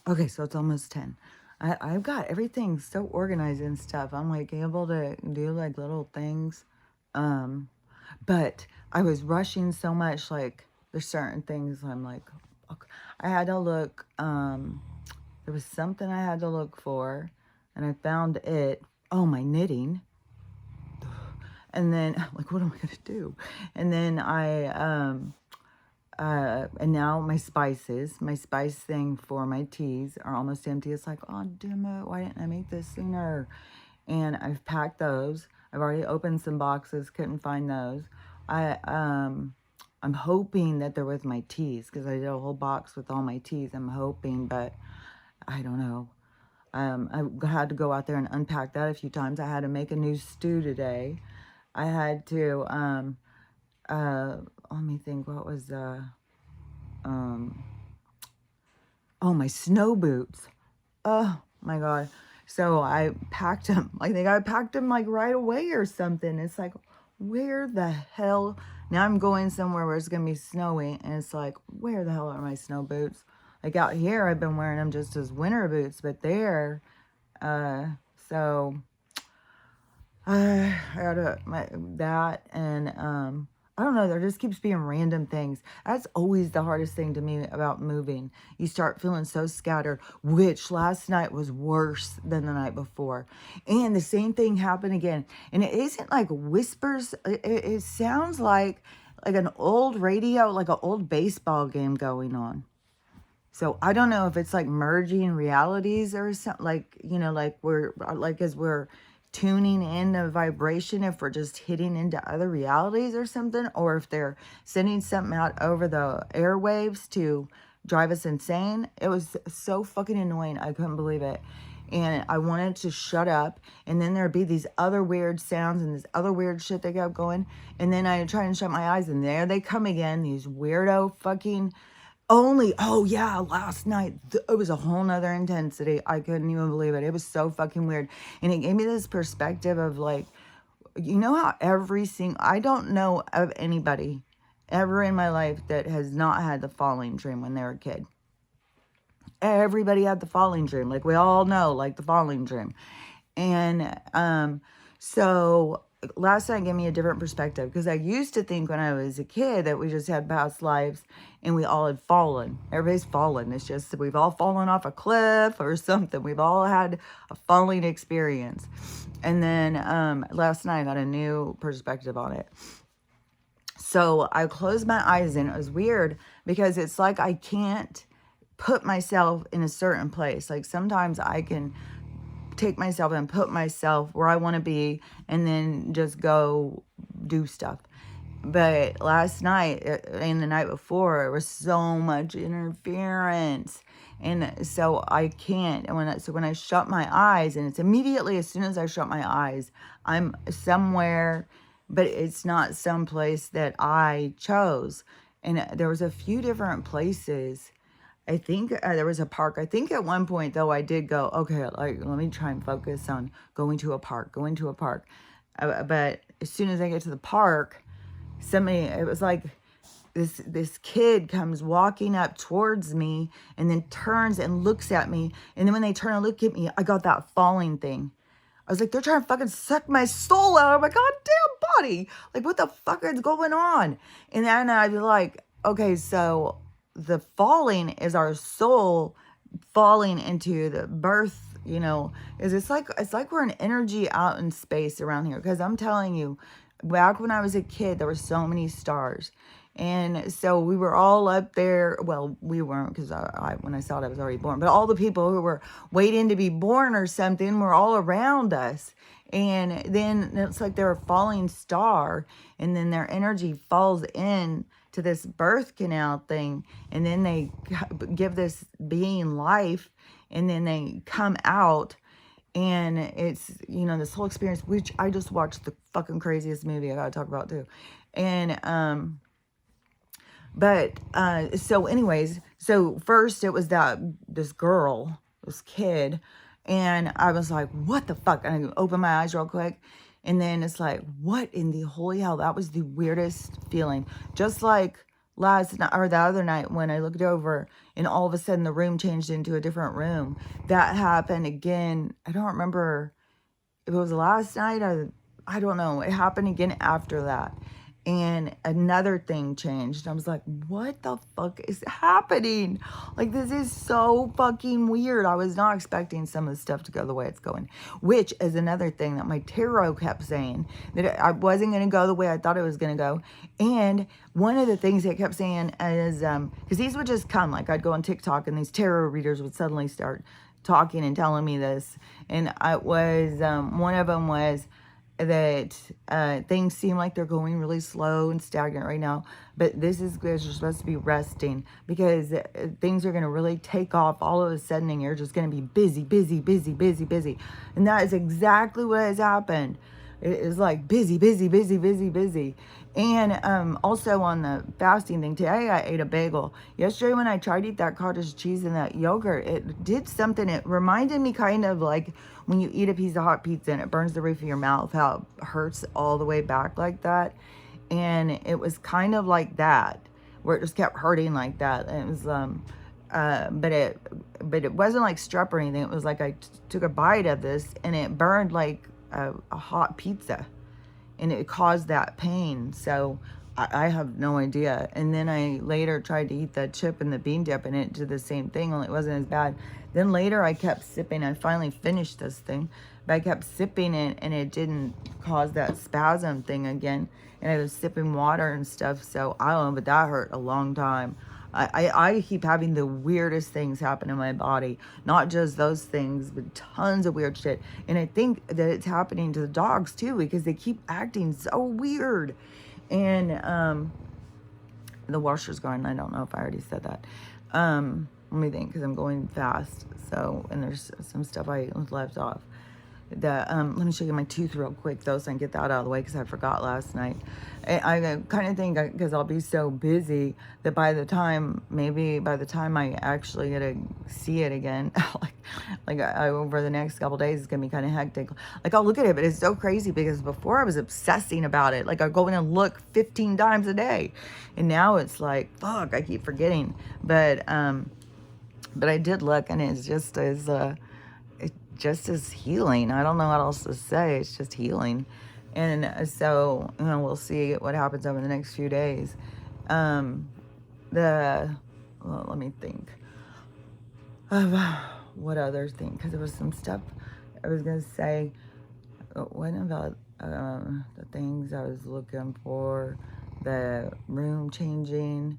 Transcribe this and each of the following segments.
Okay, so it's almost 10. I've got everything so organized and stuff. I'm like able to do like little things. Um, but I was rushing so much, like there's certain things I'm like, okay. I had to look, there was something I had to look for, and I found it. Oh, my knitting. And then like, what am I gonna do? And then and now my spice thing for my teas are almost empty. It's like, oh, damn it, why didn't I make this sooner? And I've packed those. I've already opened some boxes, couldn't find those. I'm hoping that they're with my teas because I did a whole box with all my teas. I'm hoping, but I don't know. I had to go out there and unpack that a few times. I had to make a new stew today. I had to, let me think, what was, um, oh, my snow boots. Oh my God. So I packed them. I think I packed them like right away or something. It's like, where the hell? Now I'm going somewhere where it's going to be snowy. And it's like, where the hell are my snow boots? Like out here, I've been wearing them just as winter boots. But there, so I got that. And I don't know, there just keeps being random things. That's always the hardest thing to me about moving. You start feeling so scattered, which last night was worse than the night before. And the same thing happened again. And it isn't like whispers. It sounds like an old radio, like an old baseball game going on. So I don't know if it's like merging realities or something, like, you know, like as we're tuning in a vibration, if we're just hitting into other realities or something, or if they're sending something out over the airwaves to drive us insane. It was so fucking annoying. I couldn't believe it. And I wanted to shut up. And then there'd be these other weird sounds and this other weird shit that kept going. And then I try and shut my eyes and there they come again. These weirdo fucking oh yeah, last night, it was a whole nother intensity. I couldn't even believe it. It was so fucking weird. And it gave me this perspective of like, you know how I don't know of anybody ever in my life that has not had the falling dream when they were a kid. Everybody had the falling dream. Like we all know, like the falling dream. And so last night gave me a different perspective because I used to think when I was a kid that we just had past lives and we all had fallen. Everybody's fallen. It's just that we've all fallen off a cliff or something. We've all had a falling experience. And then last night I got a new perspective on it. So I closed my eyes and it was weird because it's like I can't put myself in a certain place. Like sometimes I can take myself and put myself where I want to be and then just go do stuff. But last night and the night before, there was so much interference. And so I can't. And when I shut my eyes, and it's immediately as soon as I shut my eyes, I'm somewhere, but it's not some place that I chose. And there was a few different places. I think there was a park. I think at one point, though, I did go, okay, like, let me try and focus on going to a park. But as soon as I get to the park, it was like this kid comes walking up towards me and then turns and looks at me. And then when they turn and look at me, I got that falling thing. I was like, they're trying to fucking suck my soul out of my goddamn body. Like, what the fuck is going on? And then I'd be like, okay, so the falling is our soul falling into the birth, you know, is it's like we're an energy out in space around here. Because I'm telling you, back when I was a kid, there were so many stars. And so we were all up there. Well, we weren't because when I saw it, I was already born. But all the people who were waiting to be born or something were all around us. And then it's like they're a falling star. And then their energy falls in to this birth canal thing. And then they give this being life. And then they come out. And it's, you know, this whole experience, which I just watched the fucking craziest movie I gotta talk about too. And, so anyways, so first it was this kid, and I was like, what the fuck? And I opened my eyes real quick. And then it's like, what in the holy hell? That was the weirdest feeling. Just like last night or the other night when I looked over and all of a sudden the room changed into a different room. That happened again. I don't remember if it was last night or I don't know. It happened again after that. And another thing changed. I was like, what the fuck is happening? Like, this is so fucking weird. I was not expecting some of the stuff to go the way it's going, which is another thing that my tarot kept saying, that I wasn't going to go the way I thought it was going to go. And one of the things it kept saying is, because these would just come, like I'd go on TikTok and these tarot readers would suddenly start talking and telling me this. And I was, one of them was, that things seem like they're going really slow and stagnant right now, but this is because you're supposed to be resting, because things are going to really take off all of a sudden and you're just going to be busy, busy, busy, busy, busy. And that is exactly what has happened. It is like busy, busy, busy, busy, busy. And also on the fasting thing, today I ate a bagel. Yesterday when I tried to eat that cottage cheese and that yogurt, it did something. It reminded me kind of like when you eat a piece of hot pizza and it burns the roof of your mouth, how it hurts all the way back like that. And it was kind of like that, where it just kept hurting like that. And it was, but it wasn't like strep or anything. It was like I took a bite of this and it burned like a hot pizza. And it caused that pain. So I have no idea. And then I later tried to eat the chip and the bean dip and it did the same thing, only it wasn't as bad. Then later I kept sipping. I finally finished this thing, but I kept sipping it and it didn't cause that spasm thing again. And I was sipping water and stuff. So I don't know, but that hurt a long time. I keep having the weirdest things happen in my body. Not just those things, but tons of weird shit. And I think that it's happening to the dogs too, because they keep acting so weird. And the washer's going. I don't know if I already said that. Let me think, because I'm going fast. So, and there's some stuff I left off. Let me show you my tooth real quick though, so I can get that out of the way, because I forgot last night. I kind of think, because I'll be so busy, that maybe by the time I actually get to see it again, like over the next couple days, it's gonna be kind of hectic. Like, I'll look at it, but it's so crazy, because before I was obsessing about it. Like, I'd go in and look 15 times a day, and now it's like, fuck, I keep forgetting. But I did look, and it's just as healing. I don't know what else to say. It's just healing. And so, we'll see what happens over the next few days. Let me think of what other thing, because there was some stuff I was going to say. What about the things I was looking for? The room changing,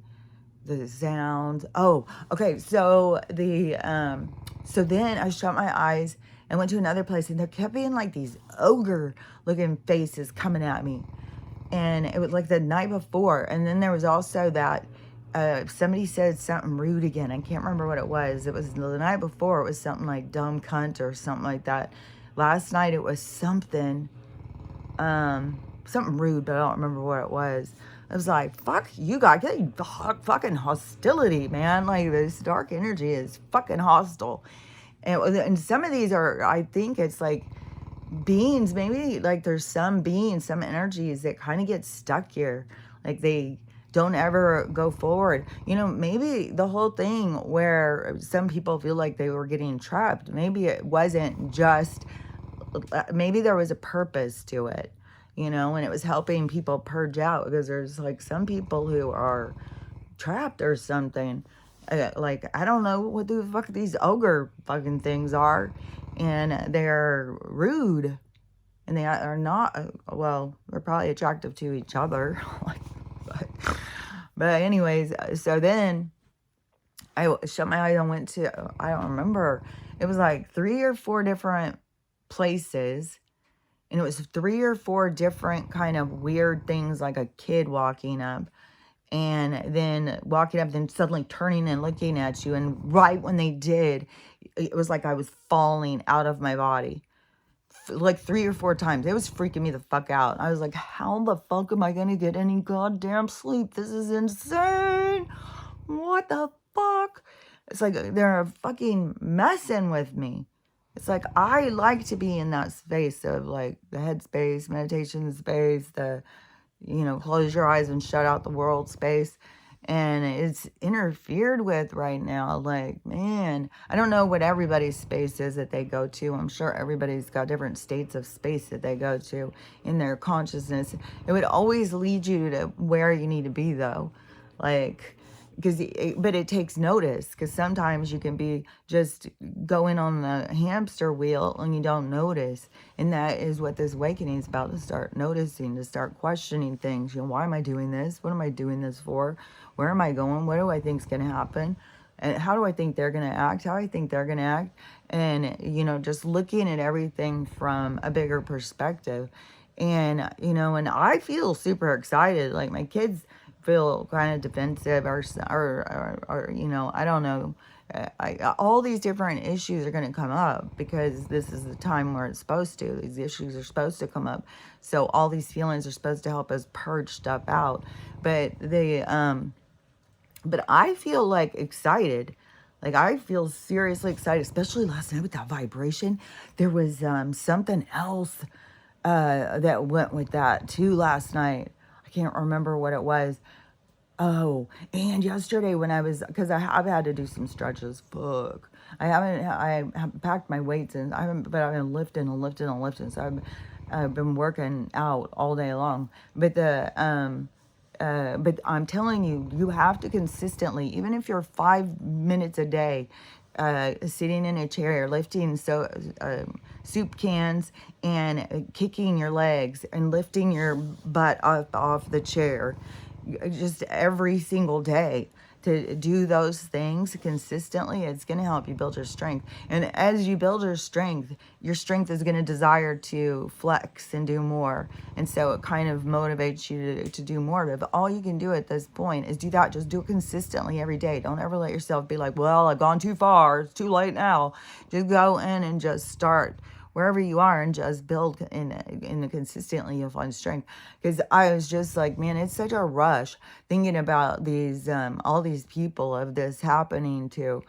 the sound. Oh, okay. So so then I shut my eyes and went to another place, and there kept being like these ogre looking faces coming at me. And it was like the night before. And then there was also that somebody said something rude again. I can't remember what it was. It was the night before. It was something like dumb cunt or something like that. Last night it was something rude, but I don't remember what it was. I was like, fuck you guys, get fucking hostility, man. Like, this dark energy is fucking hostile. And some of these are, I think it's like beings, maybe like there's some beings, some energies that kind of get stuck here. Like, they don't ever go forward. Maybe the whole thing where some people feel like they were getting trapped, maybe it wasn't just, maybe there was a purpose to it. And it was helping people purge out, because there's like some people who are trapped or something. Like, I don't know what the fuck these ogre fucking things are. And they're rude. And they are not, well, they're probably attractive to each other. But anyways, so then I shut my eyes and went to, I don't remember. It was like 3 or 4 different places. And it was 3 or 4 different kind of weird things, like a kid walking up. And then walking up, then suddenly turning and looking at you. And right when they did, it was like I was falling out of my body. Like 3 or 4 times. It was freaking me the fuck out. I was like, how the fuck am I going to get any goddamn sleep? This is insane. What the fuck? It's like they're fucking messing with me. It's like, I like to be in that space of like the headspace, meditation space, the, close your eyes and shut out the world space. and it's interfered with right now. Like, man, I don't know what everybody's space is that they go to. I'm sure everybody's got different states of space that they go to in their consciousness. It would always lead you to where you need to be, though. Like, but it takes notice, because sometimes you can be just going on the hamster wheel and you don't notice. And that is what this awakening is about, to start noticing, to start questioning things. Why am I doing this? What am I doing this for? Where am I going? What do I think is going to happen? And how do I think they're going to act? How do I think they're going to act? And, just looking at everything from a bigger perspective. And, and I feel super excited. Like, my kids feel kind of defensive, or I don't know. All these different issues are going to come up, because this is the time where it's supposed to. These issues are supposed to come up. So all these feelings are supposed to help us purge stuff out. But but I feel like excited. Like, I feel seriously excited, especially last night with that vibration. There was something else that went with that too last night. I can't remember what it was. Oh, and yesterday when I was, because I've had to do some stretches. Fuck. I have packed my weights in. But I've been lifting and lifting and lifting. So I've been working out all day long. But but I'm telling you, you have to consistently, even if you're 5 minutes a day, sitting in a chair, lifting soup cans and kicking your legs and lifting your butt off the chair, just every single day, to do those things consistently, it's going to help you build your strength. And as you build your strength is going to desire to flex and do more. And so it kind of motivates you to do more. But all you can do at this point is do that. Just do it consistently every day. Don't ever let yourself be like, well, I've gone too far, it's too late now. Just go in and just start wherever you are and just build in the consistently. You'll find strength. Because I was just like, man, it's such a rush thinking about these all these people of this happening to.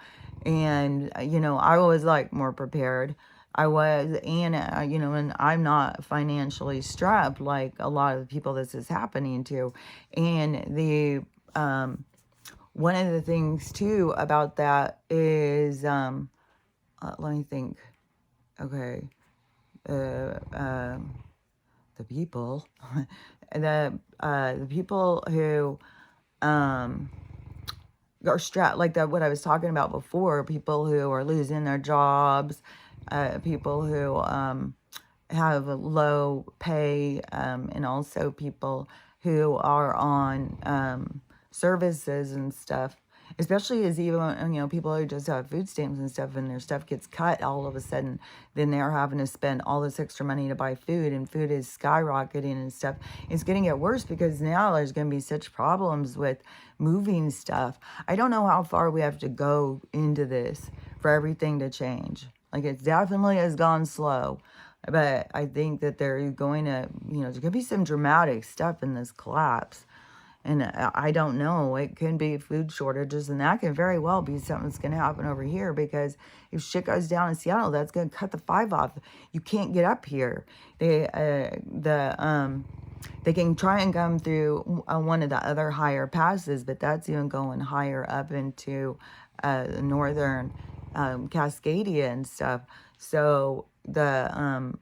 And I was like more prepared. I was, and and I'm not financially strapped like a lot of the people this is happening to. And the one of the things too about that is let me think. Okay. The people, the people who are strapped, like that, what I was talking about before, people who are losing their jobs, people who have a low pay, and also people who are on services and stuff. Especially as even, people who just have food stamps and stuff, and their stuff gets cut all of a sudden, then they're having to spend all this extra money to buy food, and food is skyrocketing and stuff. It's going to get worse, because now there's going to be such problems with moving stuff. I don't know how far we have to go into this for everything to change. Like, it definitely has gone slow. But I think that they're going to, there's going to be some dramatic stuff in this collapse. And I don't know, it can be food shortages, and that can very well be something that's going to happen over here, because if shit goes down in Seattle, that's going to cut the 5 off. You can't get up here. They can try and come through one of the other higher passes, but that's even going higher up into northern Cascadia and stuff. So the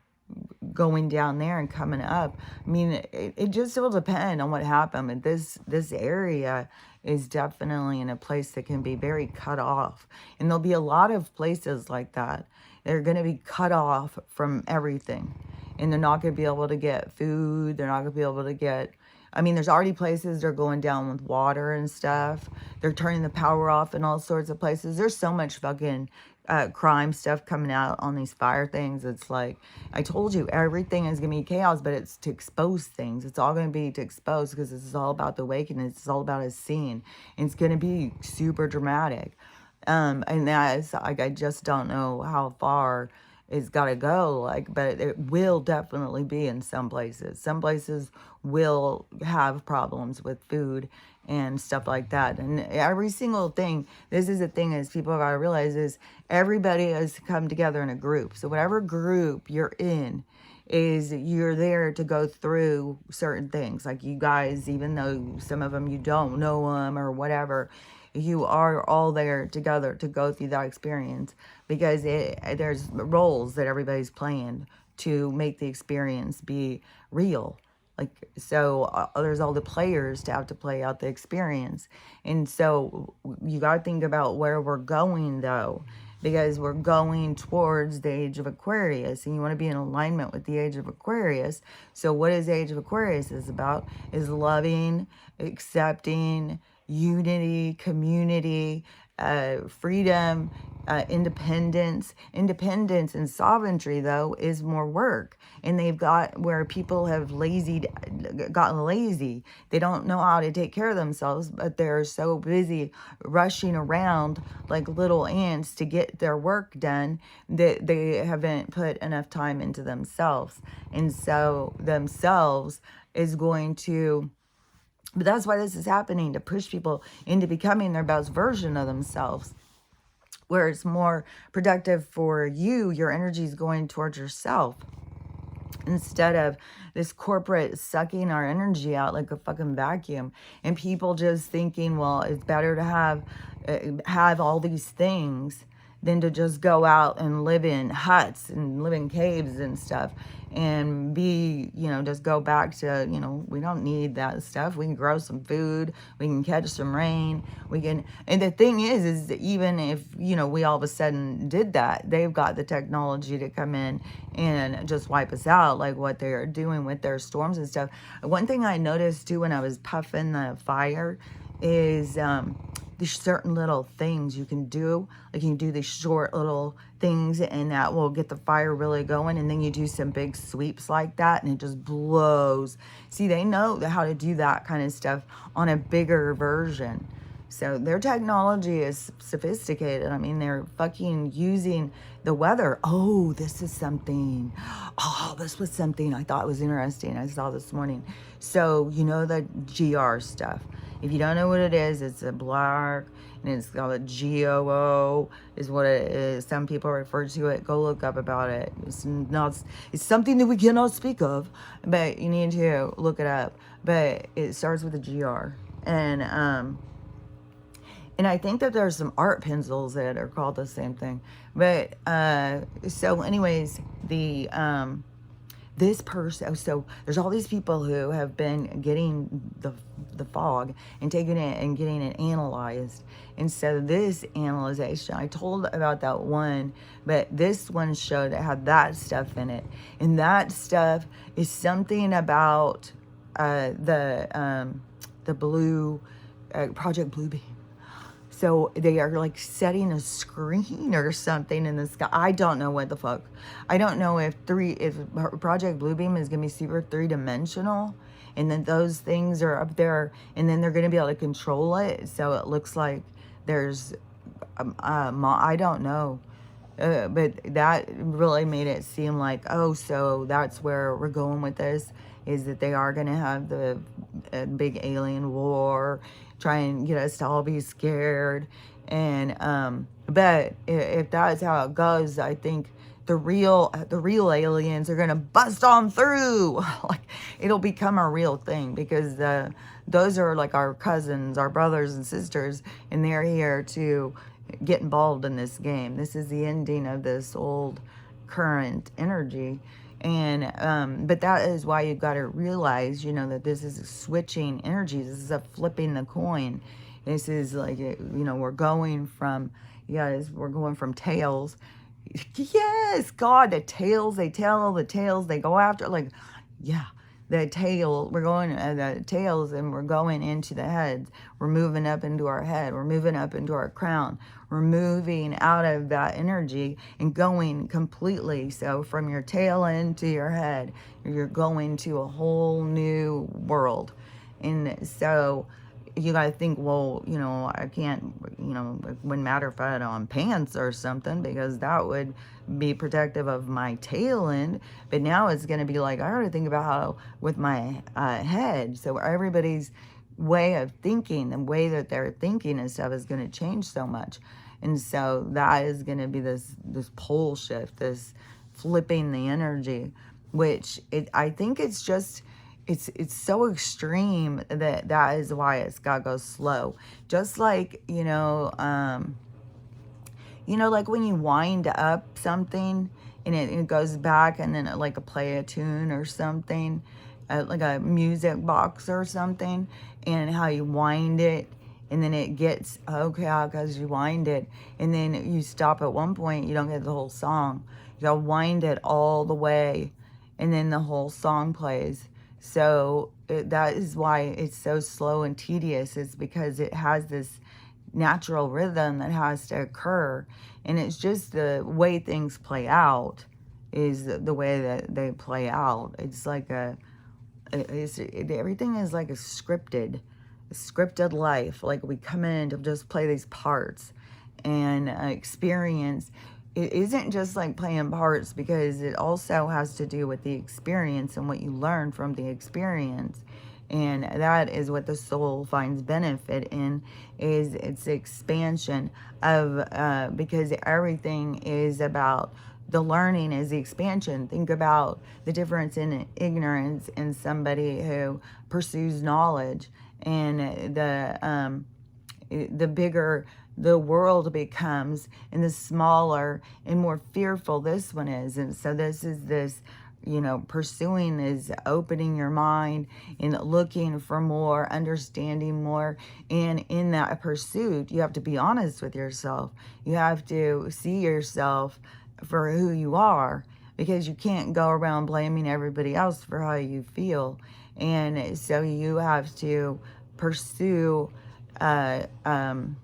going down there and coming up, I mean, it just will depend on what happened. But this area is definitely in a place that can be very cut off, and there'll be a lot of places like that. They're going to be cut off from everything, and they're not going to be able to get food. They're not going to be able to get, I mean, there's already places they're going down with water and stuff. They're turning the power off in all sorts of places. There's so much fucking crime stuff coming out on these fire things. It's like, I told you, everything is going to be chaos, but it's to expose things. It's all going to be to expose, because this is all about the awakening. It's all about us seeing. And it's going to be super dramatic. And that's, like, I just don't know how far it's got to go, like, but it will definitely be in some places. Some places will have problems with food and stuff like that. And every single thing, this is the thing, is people got to realize, is everybody has come together in a group. So whatever group you're in, is you're there to go through certain things. Like you guys, even though some of them you don't know them or whatever, you are all there together to go through that experience, because there's roles that everybody's playing to make the experience be real. Like, so there's all the players to have to play out the experience. And so you got to think about where we're going, though, because we're going towards the age of Aquarius, and you want to be in alignment with the age of Aquarius. So what is the age of Aquarius is about is loving, accepting, unity, community, freedom, independence and sovereignty, though, is more work. And they've got where people have gotten lazy. They don't know how to take care of themselves, but they're so busy rushing around like little ants to get their work done that they haven't put enough time into themselves. And so themselves is going to, but that's why this is happening, to push people into becoming their best version of themselves, where it's more productive for you. Your energy is going towards yourself, instead of this corporate sucking our energy out like a fucking vacuum, and people just thinking, well, it's better to have all these things than to just go out and live in huts and live in caves and stuff, and be, just go back to, we don't need that stuff. We can grow some food, we can catch some rain, and the thing is that even if, we all of a sudden did that, they've got the technology to come in and just wipe us out, like what they're doing with their storms and stuff. One thing I noticed too when I was puffing the fire is, there's certain little things you can do. Like you can do these short little things and that will get the fire really going. And then you do some big sweeps like that and it just blows. See, they know how to do that kind of stuff on a bigger version. So their technology is sophisticated. I mean, they're fucking using the weather. Oh, this is something. Oh, this was something I thought was interesting. I saw this morning. So, the GR stuff. If you don't know what it is, it's a black, and it's called a GOO, is what it is. Some people refer to it. Go look up about it. It's something that we cannot speak of, but you need to look it up. But it starts with a GR. And I think that there's some art pencils that are called the same thing. But, so anyways, this person, so there's all these people who have been getting the fog and taking it and getting it analyzed. And so this analyzation, I told about that one, but this one showed it had that stuff in it. And that stuff is something about the blue, Project Bluebeam. So they are like setting a screen or something in the sky. I don't know what the fuck. I don't know if Project Bluebeam is going to be super 3-dimensional. And then those things are up there. And then they're going to be able to control it. So it looks like there's, I don't know. But that really made it seem like, oh, so that's where we're going with this, is that they are going to have the big alien war, try and get us to all be scared. And but if that's how it goes, I think the real aliens are going to bust on through. Like, it'll become a real thing, because those are like our cousins, our brothers and sisters, and they're here to get involved in this game. This is the ending of this old current energy. And but that is why you've got to realize, that this is switching energies. This is a flipping the coin. This is like, we're going from, we're going from tails. Yes, God, the tails, they go after, like, yeah. The tail, we're going the tails, and we're going into the heads. We're moving up into our head. We're moving up into our crown. We're moving out of that energy and going completely. So from your tail end to your head, you're going to a whole new world. And so you got to think, well, I can't, it wouldn't matter if I had on pants or something, because that would be protective of my tail end. But now it's going to be like, I got to think about how with my head. So everybody's way of thinking, the way that they're thinking and stuff, is going to change so much. And so that is going to be this pole shift, this flipping the energy. which I think it's just, it's so extreme that that is why it's got to go slow. Just like, like when you wind up something and it goes back and then it, like a play a tune or something, like a music box or something, and how you wind it and then it gets okay because you wind it and then you stop at one point, you don't get the whole song. You gotta wind it all the way and then the whole song plays. So that is why it's so slow and tedious, is because it has this natural rhythm that has to occur, and it's just the way things play out is the way that they play out. It's like everything is like a scripted life. Like we come in to just play these parts and experience. It isn't just like playing parts, because it also has to do with the experience and what you learn from the experience. And that is what the soul finds benefit in, is its expansion of, because everything is about the learning is the expansion. Think about the difference in ignorance and somebody who pursues knowledge, and the bigger the world becomes and the smaller and more fearful this one is. And so this is this, pursuing is opening your mind and looking for more, understanding more. And in that pursuit, you have to be honest with yourself. You have to see yourself for who you are, because you can't go around blaming everybody else for how you feel. And so you have to pursue, uh, um,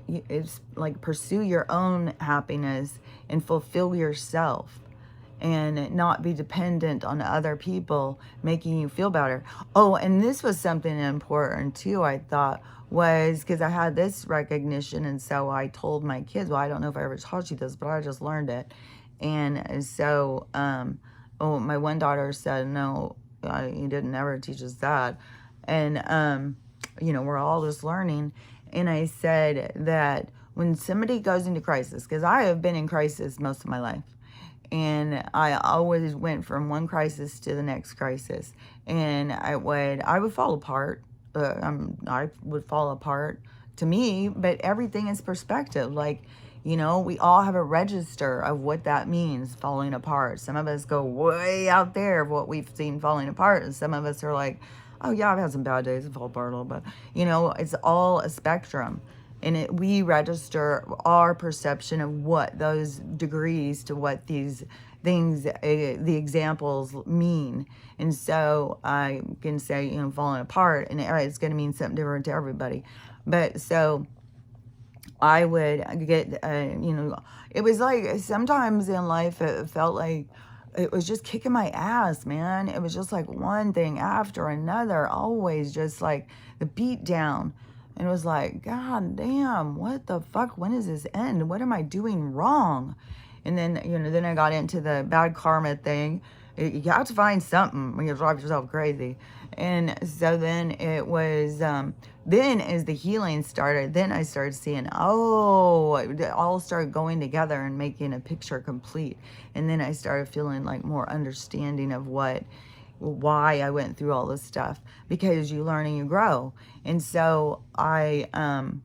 it's like pursue your own happiness and fulfill yourself, and not be dependent on other people making you feel better. Oh, and this was something important too, I thought, was because I had this recognition. And so I told my kids, well, I don't know if I ever taught you this, but I just learned it. And so, my one daughter said, no, you didn't ever teach us that. And, we're all just learning. And I said that when somebody goes into crisis, because I have been in crisis most of my life, and I always went from one crisis to the next crisis, and I would fall apart. I would fall apart to me, but everything is perspective. Like, we all have a register of what that means, falling apart. Some of us go way out there of what we've seen falling apart, and some of us are like, oh yeah, I've had some bad days and fall apart a little bit. It's all a spectrum. And we register our perception of what those degrees to what these things, the examples mean. And so I can say, falling apart, and it's going to mean something different to everybody. But so I would get, it was like sometimes in life it felt like it was just kicking my ass, man. It was just like one thing after another, always just like the beat down. And it was like, God damn, what the fuck? When does this end? What am I doing wrong? And then, then I got into the bad karma thing. You have to find something when you drive yourself crazy. And so then it was, then as the healing started, then I started seeing, oh, it all started going together and making a picture complete. And then I started feeling like more understanding of why I went through all this stuff, because you learn and you grow. And so and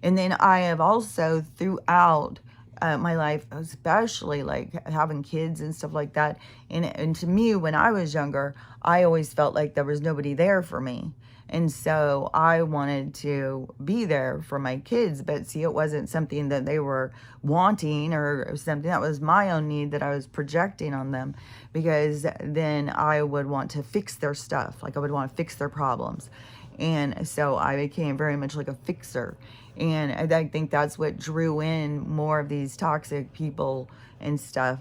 then I have also throughout my life, especially like having kids and stuff like that. And to me, when I was younger, I always felt like there was nobody there for me. And so I wanted to be there for my kids, but see, it wasn't something that they were wanting or something that was my own need that I was projecting on them, because then I would want to fix their stuff. Like I would want to fix their problems. And so I became very much like a fixer. And I think that's what drew in more of these toxic people and stuff.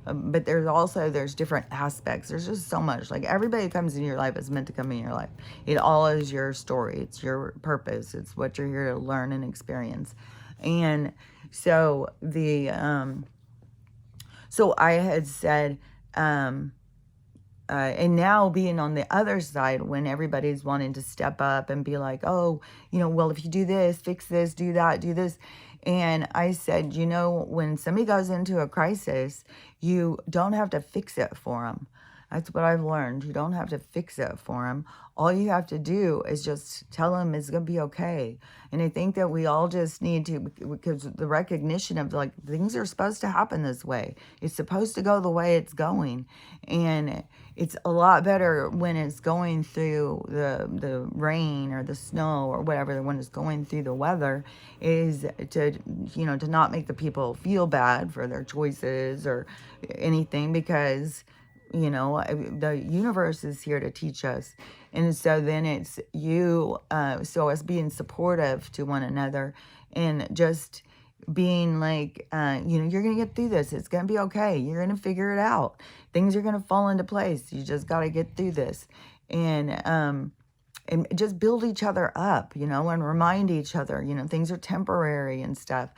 But there's different aspects. There's just so much. Like everybody that comes in your life is meant to come in your life. It all is your story. It's your purpose. It's what you're here to learn and experience. And so so I had said, and now being on the other side when everybody's wanting to step up and be like, oh, well, if you do this, fix this, do that, do this. And I said, when somebody goes into a crisis, you don't have to fix it for them. That's what I've learned. You don't have to fix it for them. All you have to do is just tell them it's going to be okay. And I think that we all just need to, because the recognition of like things are supposed to happen this way. It's supposed to go the way it's going. And it's a lot better when it's going through the rain or the snow or whatever, when it's going through the weather, is to not make the people feel bad for their choices or anything, because the universe is here to teach us. And so then it's so us being supportive to one another and just being like, you're going to get through this. It's going to be okay. You're going to figure it out. Things are going to fall into place. You just got to get through this. And just build each other up, and remind each other, things are temporary and stuff.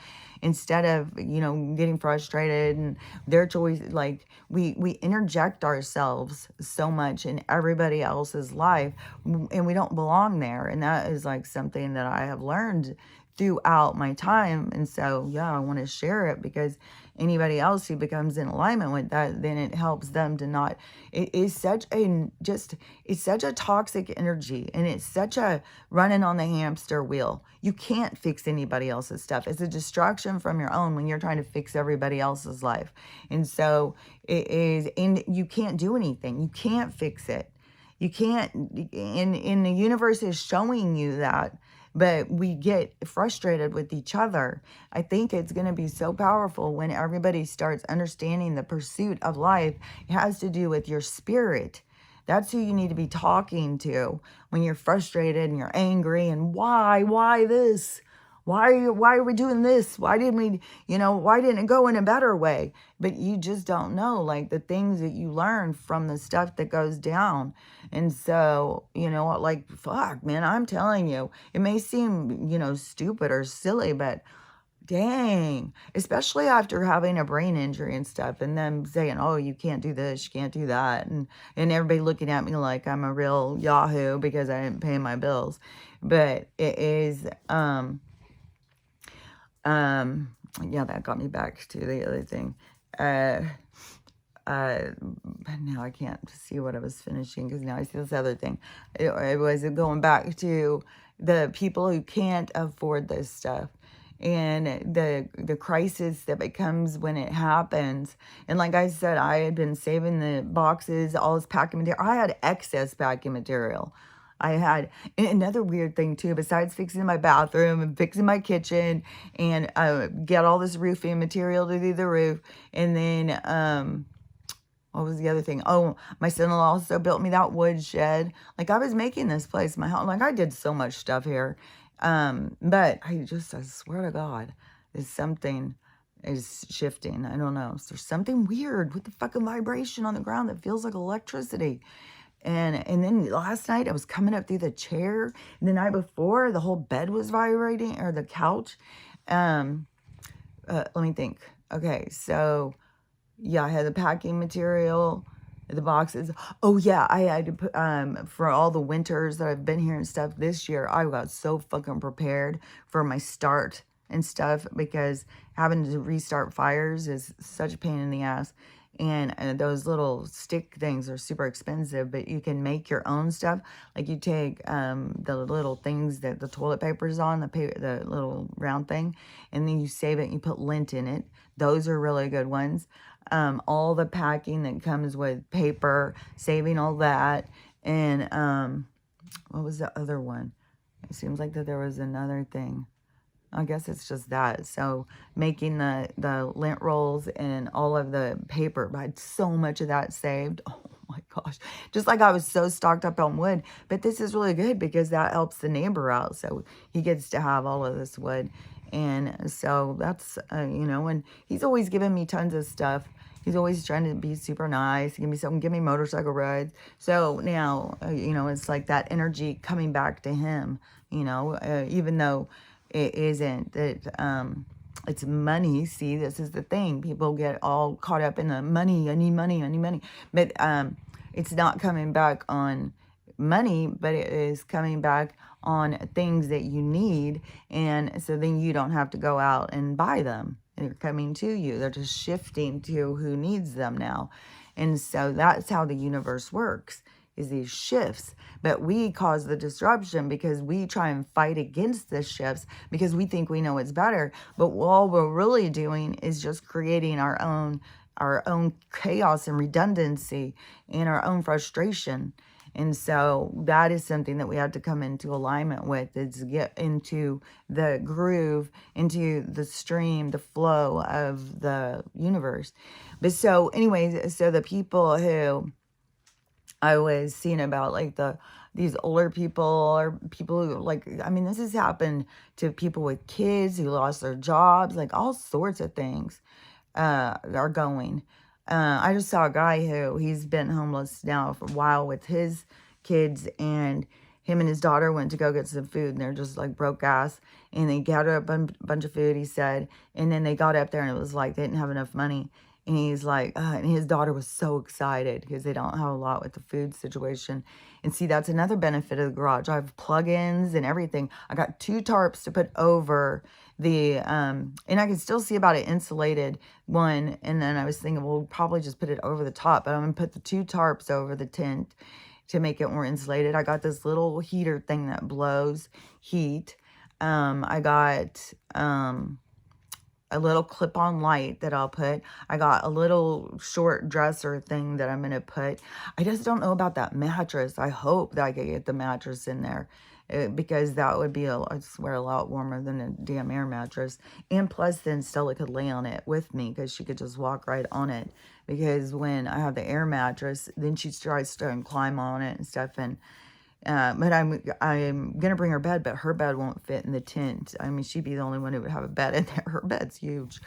Instead of, getting frustrated and their choice, like we interject ourselves so much in everybody else's life, and we don't belong there. And that is like something that I have learned throughout my time. And so, yeah, I want to share it, because anybody else who becomes in alignment with that, then it helps them to not, it's such a toxic energy, and it's such a running on the hamster wheel. You can't fix anybody else's stuff. It's a distraction from your own when you're trying to fix everybody else's life. And so it is, and you can't do anything. You can't fix it. You can't, and the universe is showing you that, but we get frustrated with each other. I think it's going to be so powerful when everybody starts understanding the pursuit of life. It has to do with your spirit. That's who you need to be talking to when you're frustrated and you're angry and why this? Why are we doing this? Why didn't we, why didn't it go in a better way? But you just don't know, like, the things that you learn from the stuff that goes down. And so, like, fuck, man, I'm telling you, it may seem, stupid or silly, but dang, especially after having a brain injury and stuff, and them saying, oh, you can't do this, you can't do that. And everybody looking at me like I'm a real Yahoo because I didn't pay my bills. But it is, yeah, that got me back to the other thing. Now I can't see what I was finishing, because now I see this other thing. It was going back to the people who can't afford this stuff, and the crisis that becomes when it happens. And like I said, I had been saving the boxes, all this packing material. I had excess packing material. I had, and another weird thing too, besides fixing my bathroom and fixing my kitchen and get all this roofing material to do the roof. And then, what was the other thing? Oh, my son-in-law also built me that wood shed. Like, I was making this place my home. Like, I did so much stuff here. But I swear to God, something is shifting. I don't know. So there's something weird with the fucking vibration on the ground that feels like electricity. And then last night I was coming up through the chair. And the night before, the whole bed was vibrating, or the couch. Let me think. Okay, so yeah, I had the packing material, the boxes. Oh yeah, I had to put for all the winters that I've been here and stuff this year. I got so fucking prepared for my start and stuff, because having to restart fires is such a pain in the ass. And those little stick things are super expensive, but you can make your own stuff. Like, you take the little things that the toilet paper's on, the little round thing, and then you save it and you put lint in it. Those are really good ones. All the packing that comes with paper, saving all that. And what was the other one? It seems like that there was another thing. I guess it's just that. So making the lint rolls and all of the paper, I had so much of that saved. Oh my gosh. Just like I was so stocked up on wood. But this is really good, because that helps the neighbor out. So he gets to have all of this wood. And so that's, and he's always giving me tons of stuff. He's always trying to be super nice, give me something, give me motorcycle rides. So now, it's like that energy coming back to him, even though it isn't that, it's money. See, this is the thing. People get all caught up in the money. I need money. I need money. But it's not coming back on money, but it is coming back on things that you need. And so then you don't have to go out and buy them. They're coming to you. They're just shifting to who needs them now. And so that's how the universe works, is these shifts. But we cause the disruption because we try and fight against the shifts because we think we know it's better. But all we're really doing is just creating our own chaos and redundancy and our own frustration. And so that is something that we have to come into alignment with, is get into the groove, into the stream, the flow of the universe. But so anyways, so the people who I was seeing about, like, these older people, or people who, like, I mean, this has happened to people with kids who lost their jobs, like all sorts of things are going. I just saw a guy who, he's been homeless now for a while with his kids, and him and his daughter went to go get some food, and they're just like broke ass, and they gathered up a bunch of food, he said, and then they got up there and it was like they didn't have enough money. And he's like, and his daughter was so excited because they don't have a lot with the food situation. And see, that's another benefit of the garage. I have plug-ins and everything. I got 2 tarps to put over the, and I can still see about an insulated one. And then I was thinking, well, we'll probably just put it over the top, but I'm going to put the 2 tarps over the tent to make it more insulated. I got this little heater thing that blows heat. I got, a little clip-on light that I'll put. I got a little short dresser thing that I'm going to put. I just don't know about that mattress. I hope that I can get the mattress in there, because that would be, I swear, a lot warmer than a damn air mattress. And plus, then Stella could lay on it with me because she could just walk right on it. Because when I have the air mattress, then she tries to climb on it and stuff. And but I'm gonna bring her bed, but her bed won't fit in the tent. I mean, she'd be the only one who would have a bed in there. Her bed's huge,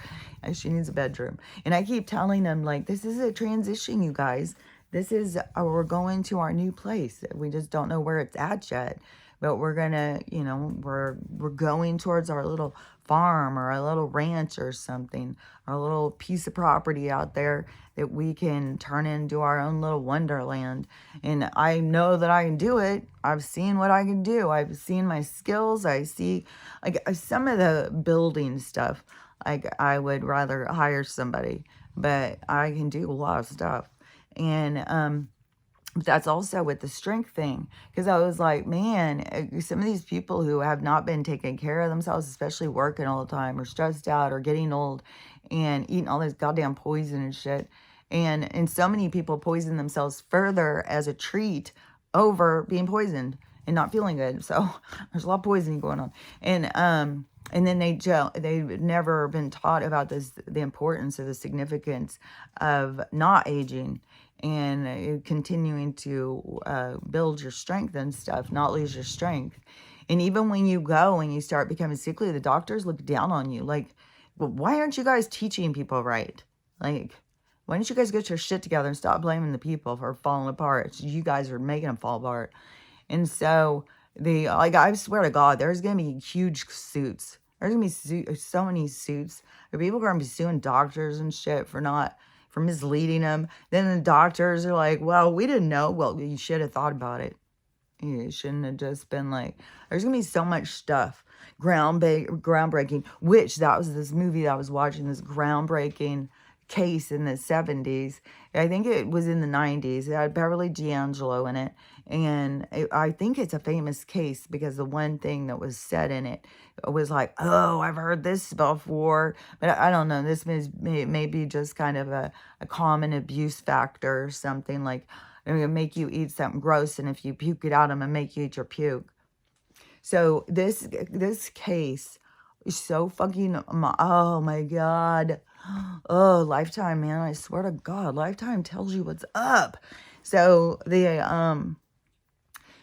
and she needs a bedroom. And I keep telling them, like, this is a transition, you guys. This is, we're going to our new place. We just don't know where it's at yet, but we're gonna, you know, we're going towards our little farm or a little ranch or something, our little piece of property out there that we can turn into our own little wonderland. And I know that I can do it. I've seen what I can do. I've seen my skills. I see, like, some of the building stuff, like, I would rather hire somebody, but I can do a lot of stuff. And that's also with the strength thing, because I was like, man, some of these people who have not been taking care of themselves, especially working all the time or stressed out or getting old and eating all this goddamn poison and shit. And so many people poison themselves further as a treat over being poisoned and not feeling good. So there's a lot of poisoning going on. And then they've never been taught about this, the importance or the significance of not aging and continuing to build your strength and stuff, not lose your strength. And even when you go and you start becoming sickly, the doctors look down on you. Like, well, why aren't you guys teaching people right? Like, why don't you guys get your shit together and stop blaming the people for falling apart? You guys are making them fall apart. And so, like, I swear to God, there's going to be huge suits. There's going to be so many suits. People are going to be suing doctors and shit for misleading them. Then the doctors are like, well, we didn't know. Well, you should have thought about it. You shouldn't have just been like, there's going to be so much stuff. Groundbreaking, which that was this movie that I was watching, this groundbreaking case in the 70s. I think it was in the 90s. It had Beverly D'Angelo in it. And I think it's a famous case because the one thing that was said in it was like, oh, I've heard this before. But I don't know. This may be just kind of a common abuse factor or something, like, I'm going to make you eat something gross, and if you puke it out, I'm going to make you eat your puke. So this case is so fucking, oh my God. Oh, Lifetime, man, I swear to God, Lifetime tells you what's up. So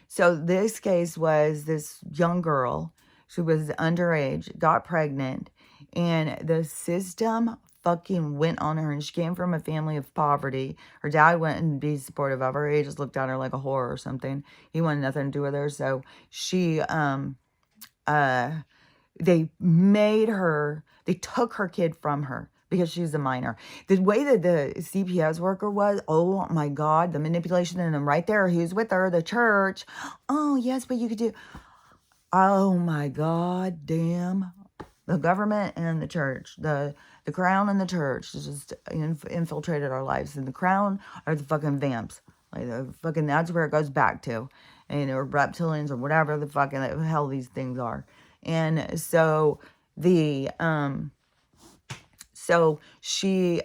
so this case was this young girl. She was underage, got pregnant, and the system fucking went on her. And she came from a family of poverty. Her dad wouldn't be supportive of her. He just looked at her like a whore or something. He wanted nothing to do with her. So she, they took her kid from her because she's a minor. The way that the CPS worker was, oh my God, the manipulation in them right there. Who's with her? The church. Oh, yes, but you could do. Oh my God, damn. The government and the church, the crown and the church just infiltrated our lives. And the crown are the fucking vamps. Like the fucking, that's where it goes back to. And or reptilians or whatever the fucking hell these things are. And so the she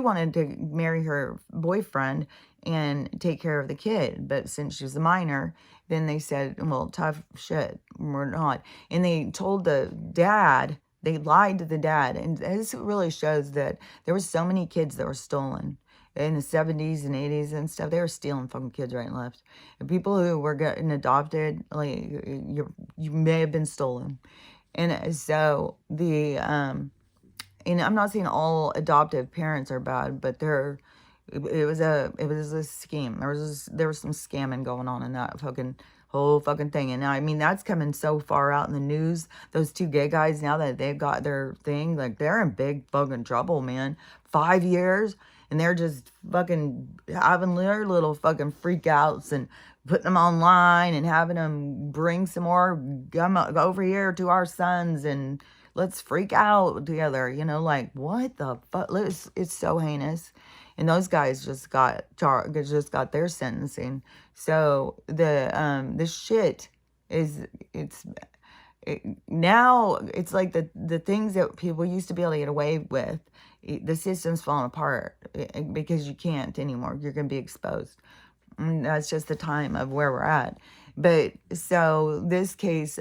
wanted to marry her boyfriend and take care of the kid, but since she was a minor, then they said, well, tough shit, we're not. And they told the dad, they lied to the dad, and this really shows that there were so many kids that were stolen in the 70s and 80s and stuff. They were stealing fucking kids right and left. And people who were getting adopted, like, you may have been stolen. And so the and I'm not saying all adoptive parents are bad, but it was a scheme. There was some scamming going on in that fucking whole fucking thing. And I mean, that's coming so far out in the news. Those two gay guys, now that they've got their thing, like, they're in big fucking trouble, man. 5 years, and they're just fucking having their little fucking freakouts and putting them online and having them bring some more gum over here to our sons and let's freak out together, like, what the fuck? It's so heinous. And those guys just got their sentencing. So the shit is, now it's like the things that people used to be able to get away with, the system's falling apart because you can't anymore. You're going to be exposed. And that's just the time of where we're at. But so this case,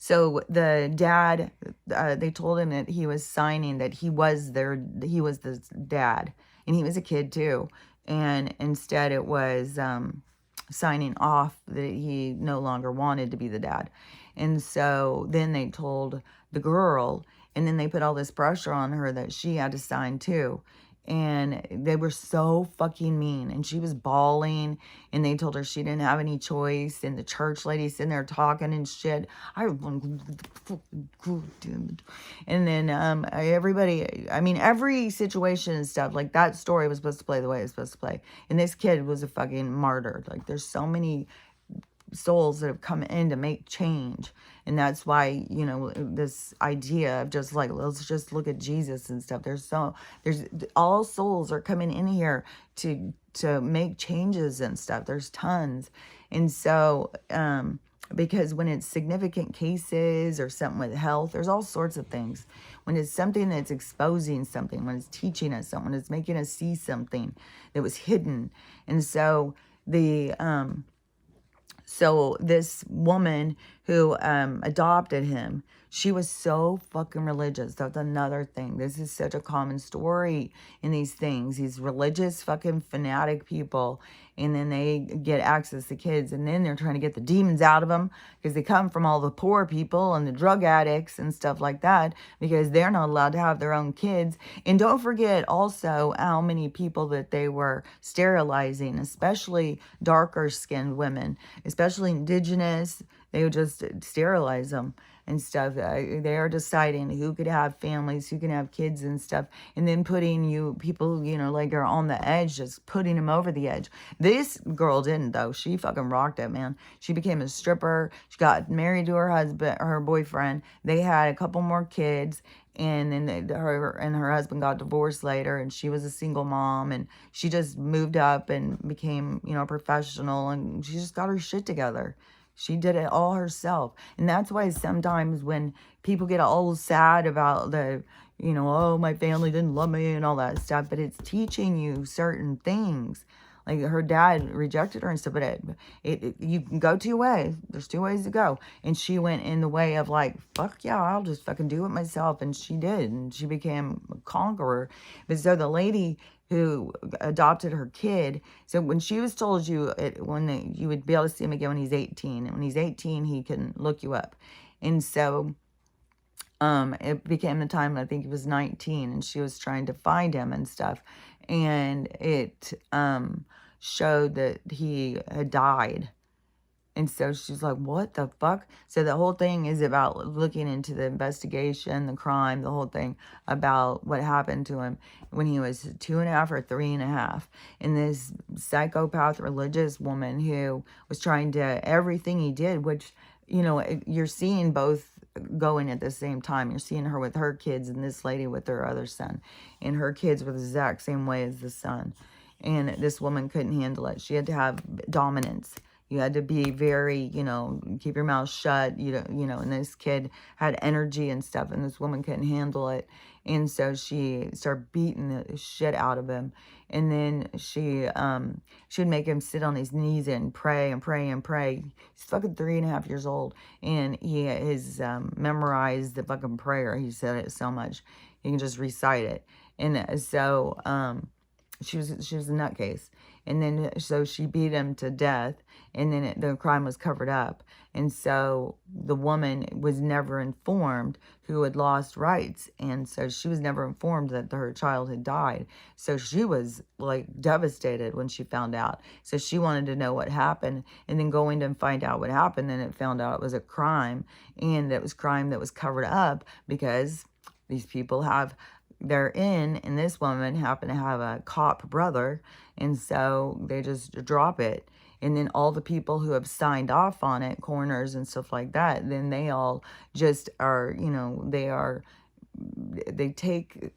so the dad, they told him that he was signing that he was the dad, and he was a kid too. And instead it was signing off that he no longer wanted to be the dad. And so then they told the girl, and then they put all this pressure on her that she had to sign too. And they were so fucking mean. And she was bawling. And they told her she didn't have any choice. And the church lady sitting there talking and shit. And then everybody, I mean, every situation and stuff, like, that story was supposed to play the way it was supposed to play. And this kid was a fucking martyr. Like, there's so many souls that have come in to make change. And that's why, this idea of just like, let's just look at Jesus and stuff. There's all souls are coming in here to make changes and stuff. There's tons. And so, because when it's significant cases or something with health, there's all sorts of things. When it's something that's exposing something, when it's teaching us something, when it's making us see something that was hidden. And so so this woman who adopted him, she was so fucking religious. That's another thing. This is such a common story in these things. These religious fucking fanatic people. And then they get access to kids. And then they're trying to get the demons out of them. Because they come from all the poor people and the drug addicts and stuff like that. Because they're not allowed to have their own kids. And don't forget also how many people that they were sterilizing. Especially darker skinned women. Especially indigenous. They would just sterilize them and stuff. They are deciding who could have families, who can have kids and stuff, and then putting people, like, are on the edge, just putting them over the edge. This girl didn't, though. She fucking rocked it, man. She became a stripper. She got married to her boyfriend. They had a couple more kids. And then her husband got divorced later, and she was a single mom, and she just moved up and became, a professional, and she just got her shit together. She did it all herself. And that's why sometimes when people get all sad about oh, my family didn't love me and all that stuff, but it's teaching you certain things. Like, her dad rejected her and stuff, but you can go 2 ways. There's 2 ways to go. And she went in the way of like, fuck yeah, I'll just fucking do it myself. And she did. And she became a conqueror. But so the lady who adopted her kid, so when she was told you would be able to see him again when he's 18. And when he's 18, he can look you up. And so it became the time, I think he was 19, and she was trying to find him and stuff. And it showed that he had died. And so she's like, what the fuck? So the whole thing is about looking into the investigation, the crime, the whole thing about what happened to him when he was 2.5 or 3.5. And this psychopath religious woman who was trying to, everything he did, which, you know, you're seeing both going at the same time. You're seeing her with her kids and this lady with her other son. And her kids were the exact same way as the son. And this woman couldn't handle it. She had to have dominance. You had to be very, you know, keep your mouth shut, and this kid had energy and stuff, and this woman couldn't handle it. And so she started beating the shit out of him. And then she would make him sit on his knees and pray and pray and pray. He's fucking 3.5 years old. And he has memorized the fucking prayer. He said it so much. He can just recite it. And so she was a nutcase. And then, so she beat him to death, and then the crime was covered up. And so the woman was never informed, who had lost rights. And so she was never informed that her child had died. So she was like devastated when she found out. So she wanted to know what happened, and then going to find out what happened. And it found out it was a crime, and it was crime that was covered up because these people have, they're in, and this woman happened to have a cop brother, and so they just drop it. And then all the people who have signed off on it, coroners and stuff like that, then they all just are, they take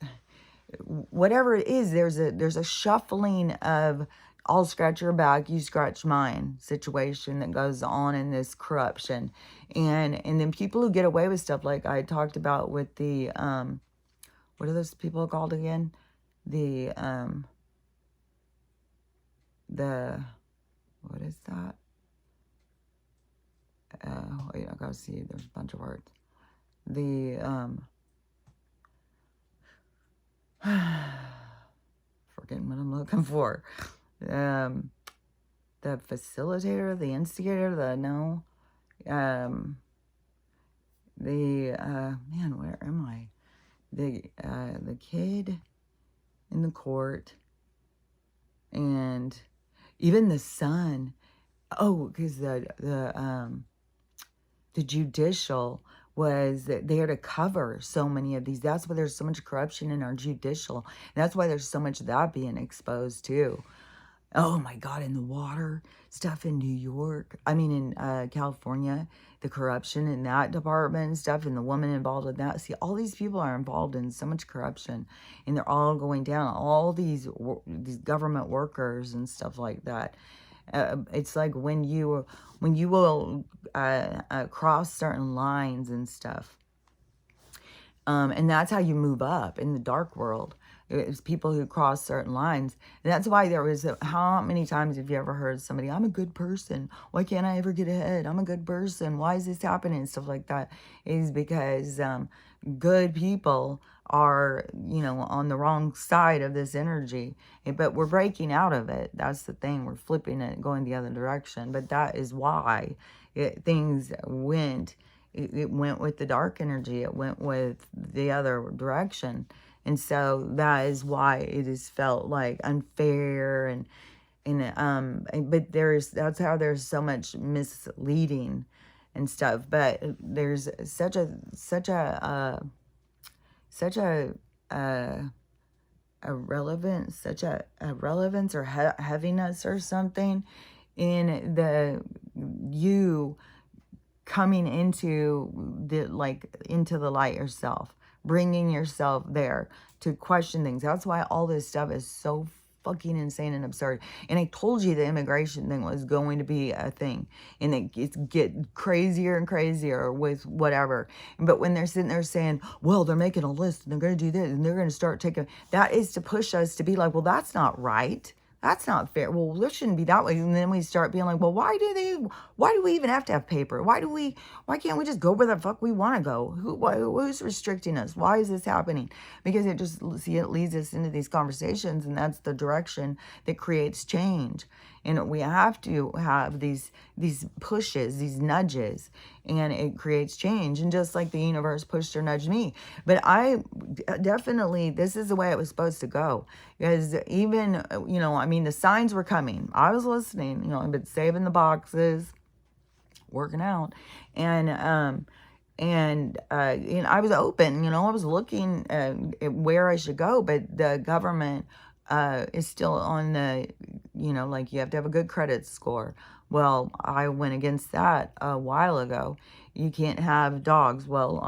whatever it is. There's a shuffling of I'll scratch your back, you scratch mine situation that goes on in this corruption. And then people who get away with stuff, like I talked about with the what are those people called again? The what is that? Wait, I gotta see. There's a bunch of words. The forgetting what I'm looking for. The facilitator, the instigator, man, where am I? The kid in the court, and even the son. Oh, because the judicial was there to cover so many of these. That's why there's so much corruption in our judicial. And that's why there's so much of that being exposed too. Oh my God, in the water stuff in New York. I mean, in California, the corruption in that department and stuff, and the woman involved in that. See, all these people are involved in so much corruption, and they're all going down. All these government workers and stuff like that. It's like when you will cross certain lines and stuff. And that's how you move up in the dark world. It's people who cross certain lines. And that's why there was, how many times have you ever heard somebody, I'm a good person. Why can't I ever get ahead? I'm a good person. Why is this happening? And stuff like that is because good people are, on the wrong side of this energy. But we're breaking out of it. That's the thing. We're flipping it, going the other direction. But that is why things went. It went with the dark energy. It went with the other direction. And so that is why it is felt like unfair but that's how there's so much misleading and stuff. But there's such a relevance or heaviness or something in you coming into the light yourself, bringing yourself there to question things. That's why all this stuff is so fucking insane and absurd. And I told you the immigration thing was going to be a thing, and it's get crazier and crazier with whatever. But when they're sitting there saying, well, they're making a list and they're going to do this and they're going to start taking, that is to push us to be like, well, that's not right. That's not fair. Well, this shouldn't be that way. And then we start being like, well, why do we even have to have paper? Why can't we just go where the fuck we want to go? Who's restricting us? Why is this happening? Because it leads us into these conversations, and that's the direction that creates change. And we have to have these pushes, these nudges, and it creates change. And just like the universe pushed or nudged me. But I definitely, this is the way it was supposed to go. Because even, the signs were coming. I was listening, I've been saving the boxes. working out. And, I was open, I was looking at where I should go, but the government is still on the, like you have to have a good credit score. Well, I went against that a while ago. You can't have dogs. Well,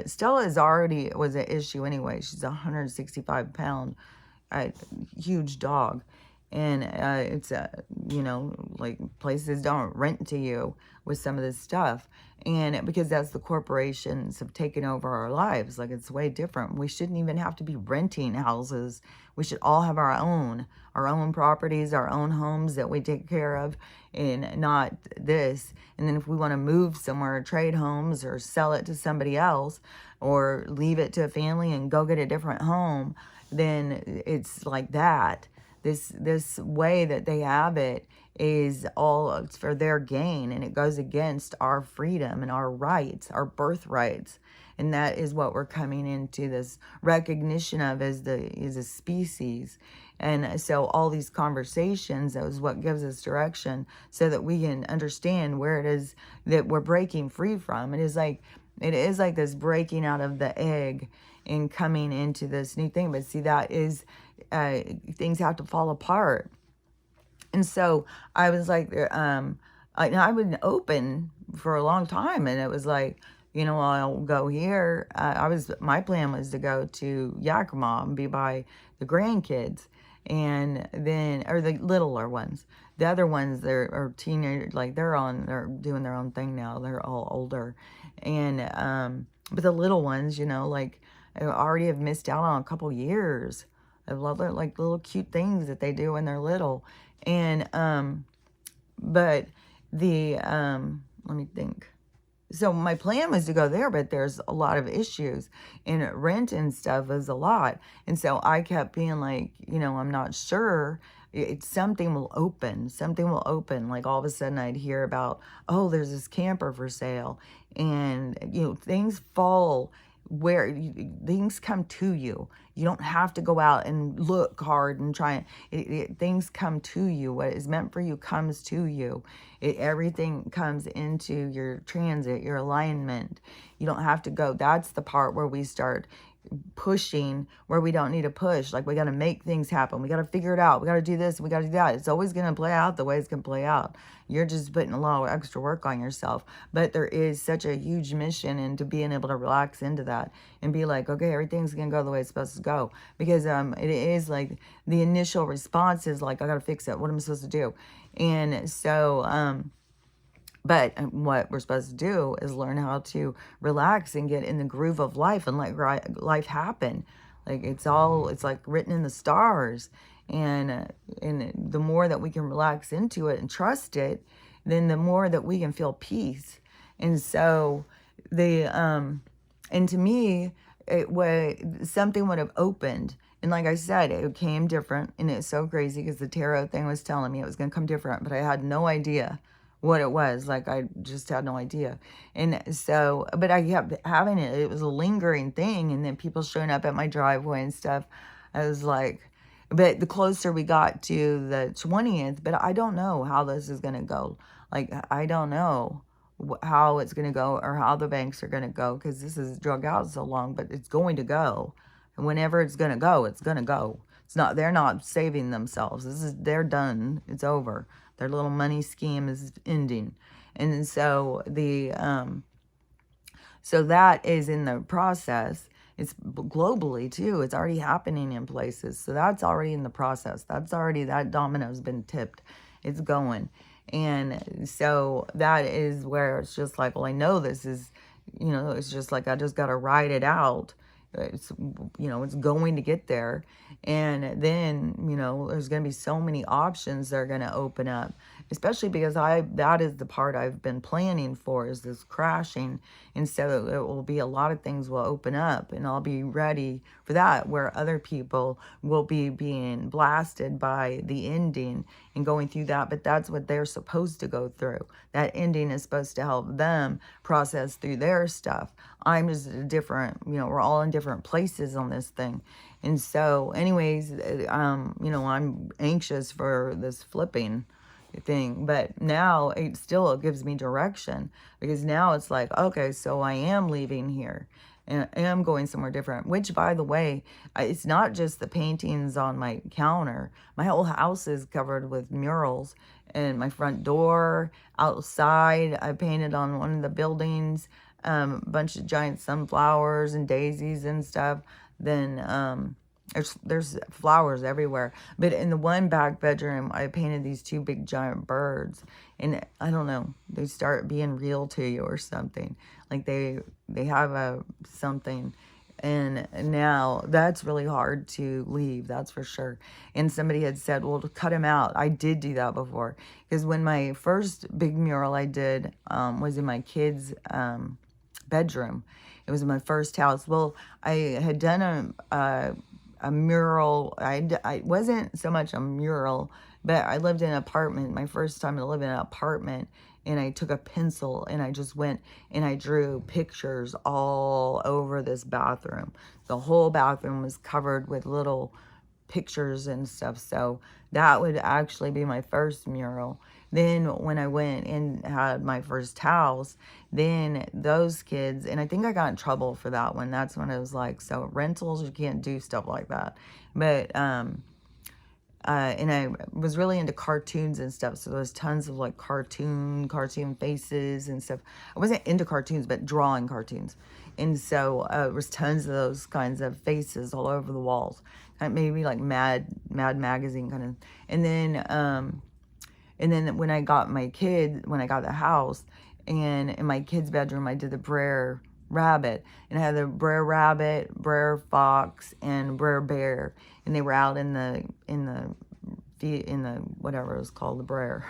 Stella is already was an issue anyway. She's a 165-pound, huge dog. And it's like places don't rent to you with some of this stuff. And because that's the corporations have taken over our lives, like it's way different. We shouldn't even have to be renting houses. We should all have our own properties, our own homes that we take care of, and not this. And then if we want to move somewhere, trade homes or sell it to somebody else or leave it to a family and go get a different home, then it's like that. This way that they have it is all it's for their gain, and it goes against our freedom and our rights, our birthrights. And that is what we're coming into this recognition of as a species. And so all these conversations, that is what gives us direction so that we can understand where it is that we're breaking free from. It is like this breaking out of the egg and coming into this new thing. But see, that is things have to fall apart. And so I was like, I've been open for a long time, and it was like, I'll go here. My plan was to go to Yakima and be by the grandkids, and then, or the littler ones. The other ones, are teenagers, like they're doing their own thing now. They're all older, and but the little ones, like I already have missed out on a couple years of like little cute things that they do when they're little. And but the let me think. So my plan was to go there, but there's a lot of issues, and rent and stuff is a lot. And so I kept being like, I'm not sure. Something will open. Something will open. Like all of a sudden I'd hear about, oh, there's this camper for sale. And, things fall where things come to you. You don't have to go out and look hard and try. Things come to you. What is meant for you comes to you. Everything comes into your transit, your alignment. You don't have to go. That's the part where we start pushing where we don't need to push. Like we got to make things happen. We got to figure it out. We got to do this. We got to do that. It's always going to play out the way it's going to play out. You're just putting a lot of extra work on yourself. But there is such a huge mission into being able to relax into that and be like, okay, everything's going to go the way it's supposed to go. Because it is like the initial response is like, I got to fix it. What am I supposed to do? And so, but what we're supposed to do is learn how to relax and get in the groove of life and let life happen. Like it's like written in the stars. And the more that we can relax into it and trust it, then the more that we can feel peace. And so and to me, something would have opened. And like I said, it came different, and it's so crazy because the tarot thing was telling me it was going to come different, but I had no idea what it was. Like I just had no idea. And so, but I kept having it. It was a lingering thing. And then people showing up at my driveway and stuff. I was like, but the closer we got to the 20th, but I don't know how this is going to go. Like, I don't know how it's going to go or how the banks are going to go, because this is drug out so long, but it's going to go. And whenever it's going to go, it's going to go. They're not saving themselves. They're done. It's over. Their little money scheme is ending. And so so that is in the process. It's globally too. It's already happening in places. So that's already in the process. That domino's been tipped. It's going. And so that is where it's just like, well, I know this is, it's just like, I just got to ride it out. It's, it's going to get there. And then, there's going to be so many options that are going to open up, especially because that is the part I've been planning for, is this crashing. And so it will be a lot of things will open up, and I'll be ready for that, where other people will be being blasted by the ending and going through that. But that's what they're supposed to go through. That ending is supposed to help them process through their stuff. I'm just different, we're all in different places on this thing. And so anyways, I'm anxious for this flipping, thing. But now it gives me direction, because now it's like, okay, so I am leaving here and I am going somewhere different. Which, by the way, it's not just the paintings on my counter. My whole house is covered with murals, and my front door, outside, I painted on one of the buildings, a bunch of giant sunflowers and daisies and stuff. Then there's flowers everywhere. But in the one back bedroom, I painted these two big giant birds. And I don't know, they start being real to you or something. Like they have a something. And now that's really hard to leave, that's for sure. And somebody had said, well, to cut him out. I did do that before. Because when my first big mural I did was in my kids' bedroom. It was my first house. Well, I had done a mural. I wasn't so much a mural, but I lived in an apartment. My first time to live in an apartment, and I took a pencil and I just went and I drew pictures all over this bathroom. The whole bathroom was covered with little pictures and stuff. So that would actually be my first mural. Then when I went and had my first house, then those kids, and I think I got in trouble for that one. That's when it was like, so rentals, you can't do stuff like that. But and I was really into cartoons and stuff, so there was tons of like cartoon faces and stuff. I wasn't into cartoons, but drawing cartoons, and so there was tons of those kinds of faces all over the walls, maybe like Mad Magazine kind of. And then when I got the house, and in my kid's bedroom, I did the Brer Rabbit, and I had the Brer Rabbit, Brer Fox, and Brer Bear, and they were out in the whatever it was called, the Brer,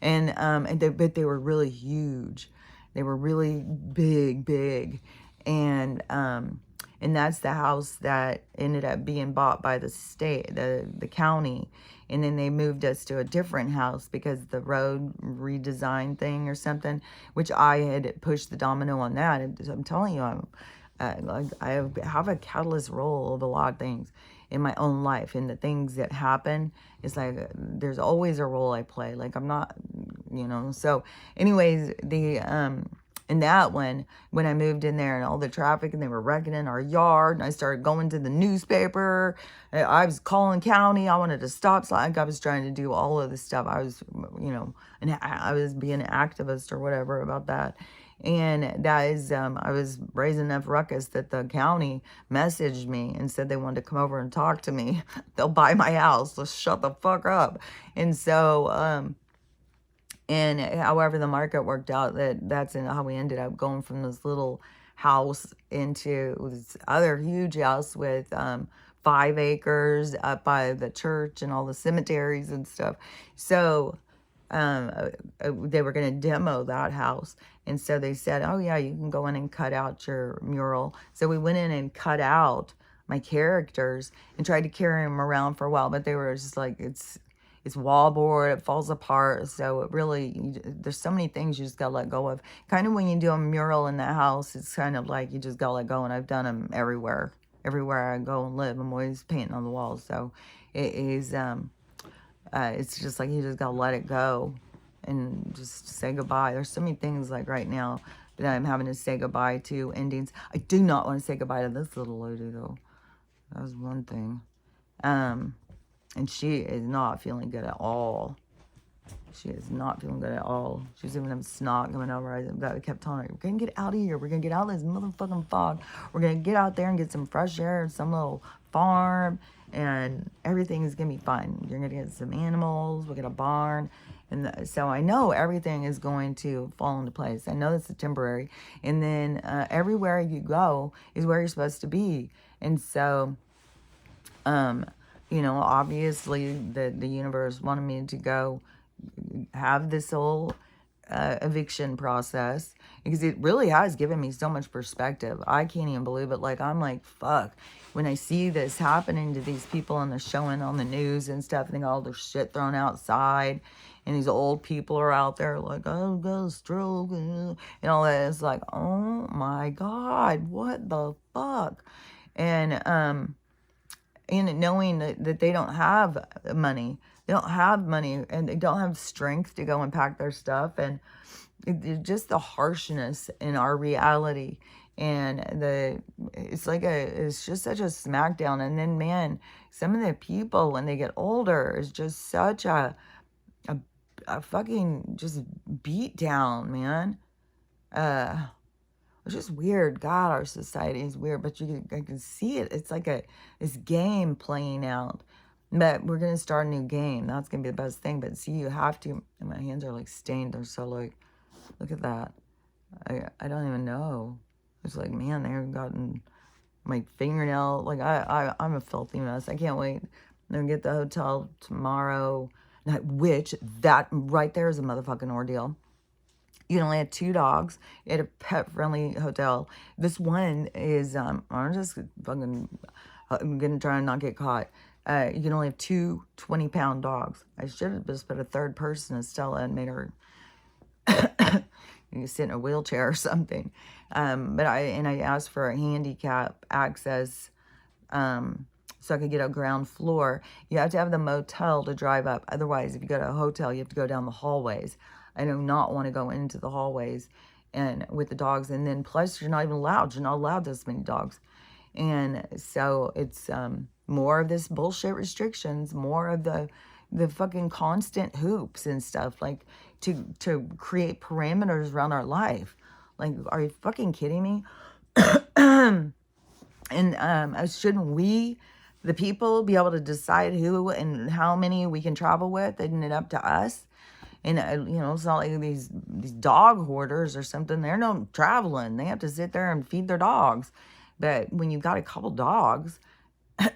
but they were really huge, they were really big, and that's the house that ended up being bought by the state, the county. And then they moved us to a different house because the road redesign thing or something, which I had pushed the domino on that. And I'm telling you, I have a catalyst role of a lot of things in my own life. And the things that happen, it's like there's always a role I play. Like I'm not, So anyways, and that one, when I moved in there and all the traffic and they were wrecking in our yard, and I started going to the newspaper, I was calling county, I wanted to stop, so I was trying to do all of this stuff. I was, and I was being an activist or whatever about that. And that is, I was raising enough ruckus that the county messaged me and said they wanted to come over and talk to me. They'll buy my house, so shut the fuck up. And so, and however the market worked out, that's how we ended up going from this little house into this other huge house with 5 acres up by the church and all the cemeteries and stuff. So they were going to demo that house. And so they said, oh yeah, you can go in and cut out your mural. So we went in and cut out my characters and tried to carry them around for a while, but they were just like, it's wallboard, it falls apart. So it really, there's so many things you just gotta let go of. Kind of when you do a mural in the house, it's kind of like you just gotta let go. And I've done them everywhere I go and live. I'm always painting on the walls. So it is, it's just like you just gotta let it go and just say goodbye. There's so many things like right now that I'm having to say goodbye to, endings. I do not want to say goodbye to this little lady though. That was one thing. And she is not feeling good at all. She is not feeling good at all. She's even having snot coming over. I kept telling her, we're going to get out of here. We're going to get out of this motherfucking fog. We're going to get out there and get some fresh air in some little farm. And everything is going to be fine. You're going to get some animals. We'll get a barn. And so I know everything is going to fall into place. I know this is temporary. And then everywhere you go is where you're supposed to be. And so, obviously the universe wanted me to go have this whole eviction process, because it really has given me so much perspective. I can't even believe it. Like, I'm like, fuck. When I see this happening to these people and they're showing on the news and stuff, and they got all their shit thrown outside, and these old people are out there like, oh, got a stroke, and all that. It's like, oh my God, what the fuck? And and knowing that they don't have money. They don't have money, and they don't have strength to go and pack their stuff. And just the harshness in our reality, and it's just such a smackdown. And then, man, some of the people when they get older is just such a, a fucking just beat down, man. It's just weird. God, our society is weird, but I can see it. It's like this game playing out. But we're gonna start a new game. That's gonna be the best thing. But see, you have to. And my hands are like stained. They're so like, look at that. I don't even know. It's like, man, they've gotten my fingernail. Like I'm a filthy mess. I can't wait. I'm gonna get the hotel tomorrow night, which that right there is a motherfucking ordeal. You can only have 2 dogs at a pet-friendly hotel. This one is, I'm just fucking, I'm gonna try and not get caught. You can only have 2 20-pound dogs. I should have just put a third person, Estella, and made her you sit in a wheelchair or something. But I asked for a handicap access, so I could get a ground floor. You have to have the motel to drive up. Otherwise, if you go to a hotel, you have to go down the hallways. I do not want to go into the hallways and with the dogs. And then plus, you're not even allowed. You're not allowed this many dogs. And so it's more of this bullshit restrictions, more of the fucking constant hoops and stuff, like to create parameters around our life. Like, are you fucking kidding me? And shouldn't we, the people, be able to decide who and how many we can travel with? Isn't it up to us? And, it's not like these dog hoarders or something. They're not traveling. They have to sit there and feed their dogs. But when you've got a couple dogs,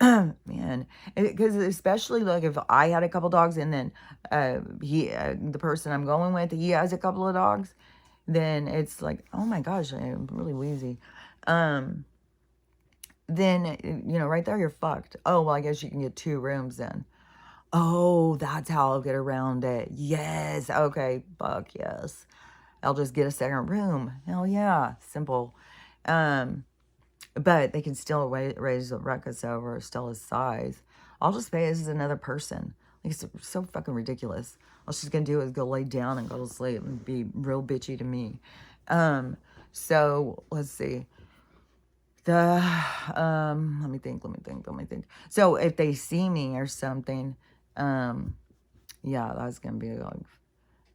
man, because especially like if I had a couple dogs and then the person I'm going with, he has a couple of dogs, then it's like, oh my gosh, I'm really wheezy. Then, right there, you're fucked. Oh, well, I guess you can get 2 rooms then. Oh, that's how I'll get around it. Yes. Okay. Fuck yes. I'll just get a second room. Hell yeah. Simple. But they can still raise the ruckus over Stella's size. I'll just pay as another person. Like, it's so fucking ridiculous. All she's gonna do is go lay down and go to sleep and be real bitchy to me. So let's see. Let me think. So if they see me or something, yeah, that's gonna be like,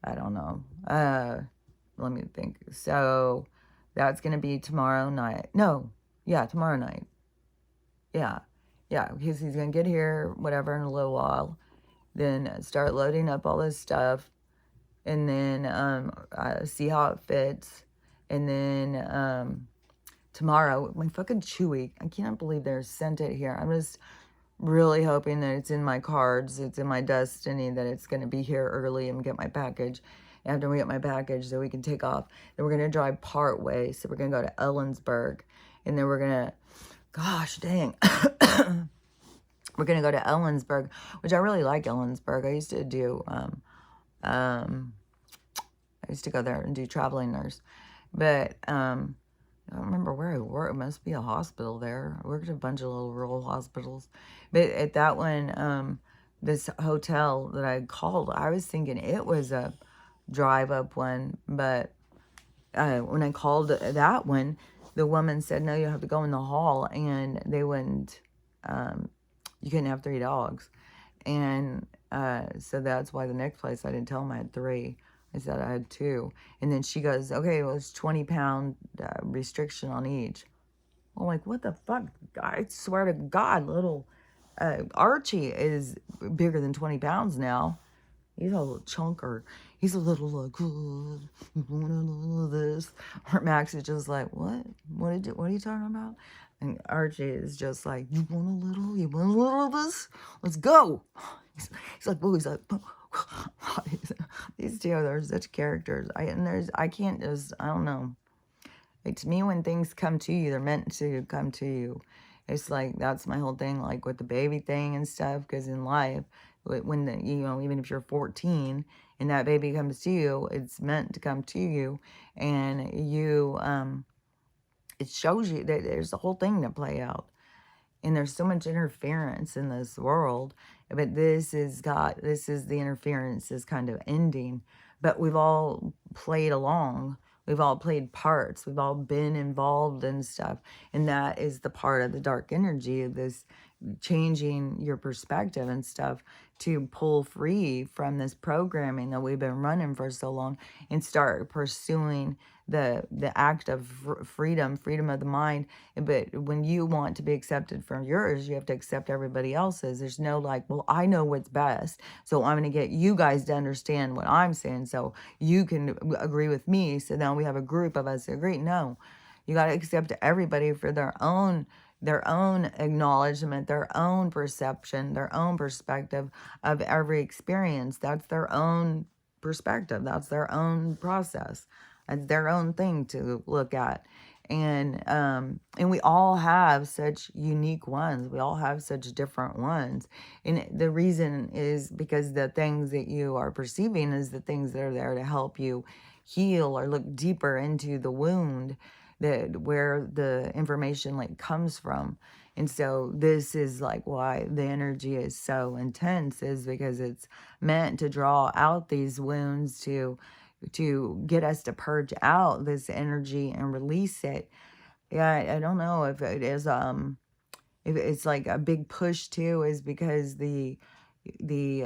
I don't know. Let me think. So that's gonna be tomorrow night. No, yeah, tomorrow night. Yeah, because he's gonna get here, whatever, in a little while. Then start loading up all this stuff, and then see how it fits, and then tomorrow, my fucking Chewy. I can't believe they're sent it here. I'm just really hoping that it's in my cards, it's in my destiny, that it's going to be here early and get my package. After we get my package, so we can take off. Then we're going to drive part way. So we're going to go to Ellensburg. And then we're going to, gosh dang. We're going to go to Ellensburg, which I really like Ellensburg. I used to do, I used to go there and do traveling nurse. But, I don't remember where I worked. It must be a hospital there. I worked at a bunch of little rural hospitals. But at that one, this hotel that I called, I was thinking it was a drive-up one. But when I called that one, the woman said, no, you have to go in the hall. And they wouldn't, you couldn't have 3 dogs. And so that's why the next place, I didn't tell them I had 3. I said I had 2. And then she goes, okay, well, it's 20-pound restriction on each. I'm like, what the fuck? I swear to God, little Archie is bigger than 20 pounds now. He's a little chunker. He's a little like, oh, you want a little of this? Or Max is just like, what? What are you talking about? And Archie is just like, you want a little? You want a little of this? Let's go. He's like, oh, he's like, these two are such characters. I can't just, I don't know. Like, to me, when things come to you, they're meant to come to you. It's like, that's my whole thing, like with the baby thing and stuff, because in life, when even if you're 14 and that baby comes to you, it's meant to come to you, and you, it shows you that there's a whole thing to play out. And there's so much interference in this world, but this is the interference is kind of ending. But we've all played along. We've all played parts. We've all been involved in stuff. And that is the part of the dark energy of this changing your perspective and stuff to pull free from this programming that we've been running for so long and start pursuing the act of freedom of the mind. But when you want to be accepted from yours, you have to accept everybody else's. There's no like, well, I know what's best, so I'm going to get you guys to understand what I'm saying so you can agree with me, so now we have a group of us that agree. No, you got to accept everybody for their own acknowledgement, their own perception, their own perspective of every experience. That's their own perspective. That's their own process. That's their own thing to look at. And we all have such unique ones. We all have such different ones. And the reason is because the things that you are perceiving is the things that are there to help you heal or look deeper into the wound that where the information like comes from. And so this is like why the energy is so intense, is because it's meant to draw out these wounds to get us to purge out this energy and release it. Yeah, I don't know if it is if it's like a big push too, is because the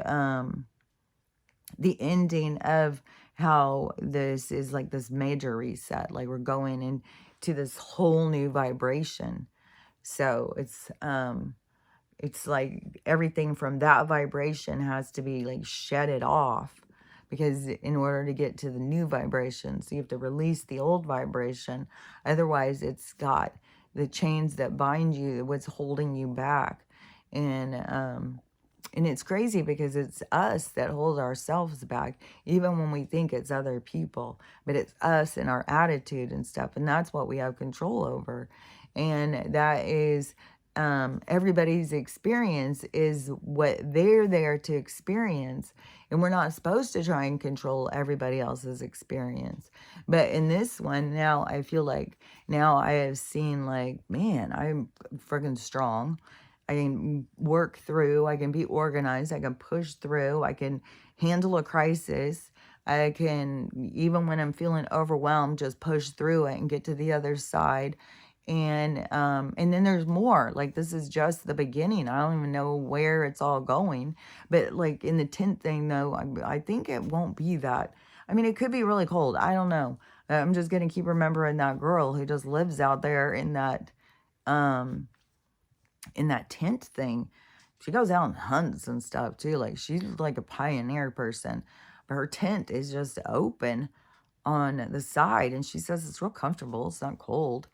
um the ending of how this is like this major reset, like we're going into this whole new vibration. So it's like everything from that vibration has to be like shedded off, because in order to get to the new vibration, so you have to release the old vibration. Otherwise it's got the chains that bind you, what's holding you back. And it's crazy because it's us that hold ourselves back, even when we think it's other people. But it's us and our attitude and stuff. And that's what we have control over. And that is everybody's experience is what they're there to experience. And we're not supposed to try and control everybody else's experience. But in this one, now I feel like now I have seen like, man, I'm freaking strong. I can work through, I can be organized, I can push through, I can handle a crisis. I can, even when I'm feeling overwhelmed, just push through it and get to the other side. And then there's more. Like this is just the beginning. I don't even know where it's all going. But like in the tent thing though, I think it won't be that. I mean, it could be really cold. I don't know. I'm just gonna keep remembering that girl who just lives out there um in that tent thing. She goes out and hunts and stuff too. Like she's like a pioneer person. But her tent is just open on the side, and she says it's real comfortable. It's not cold.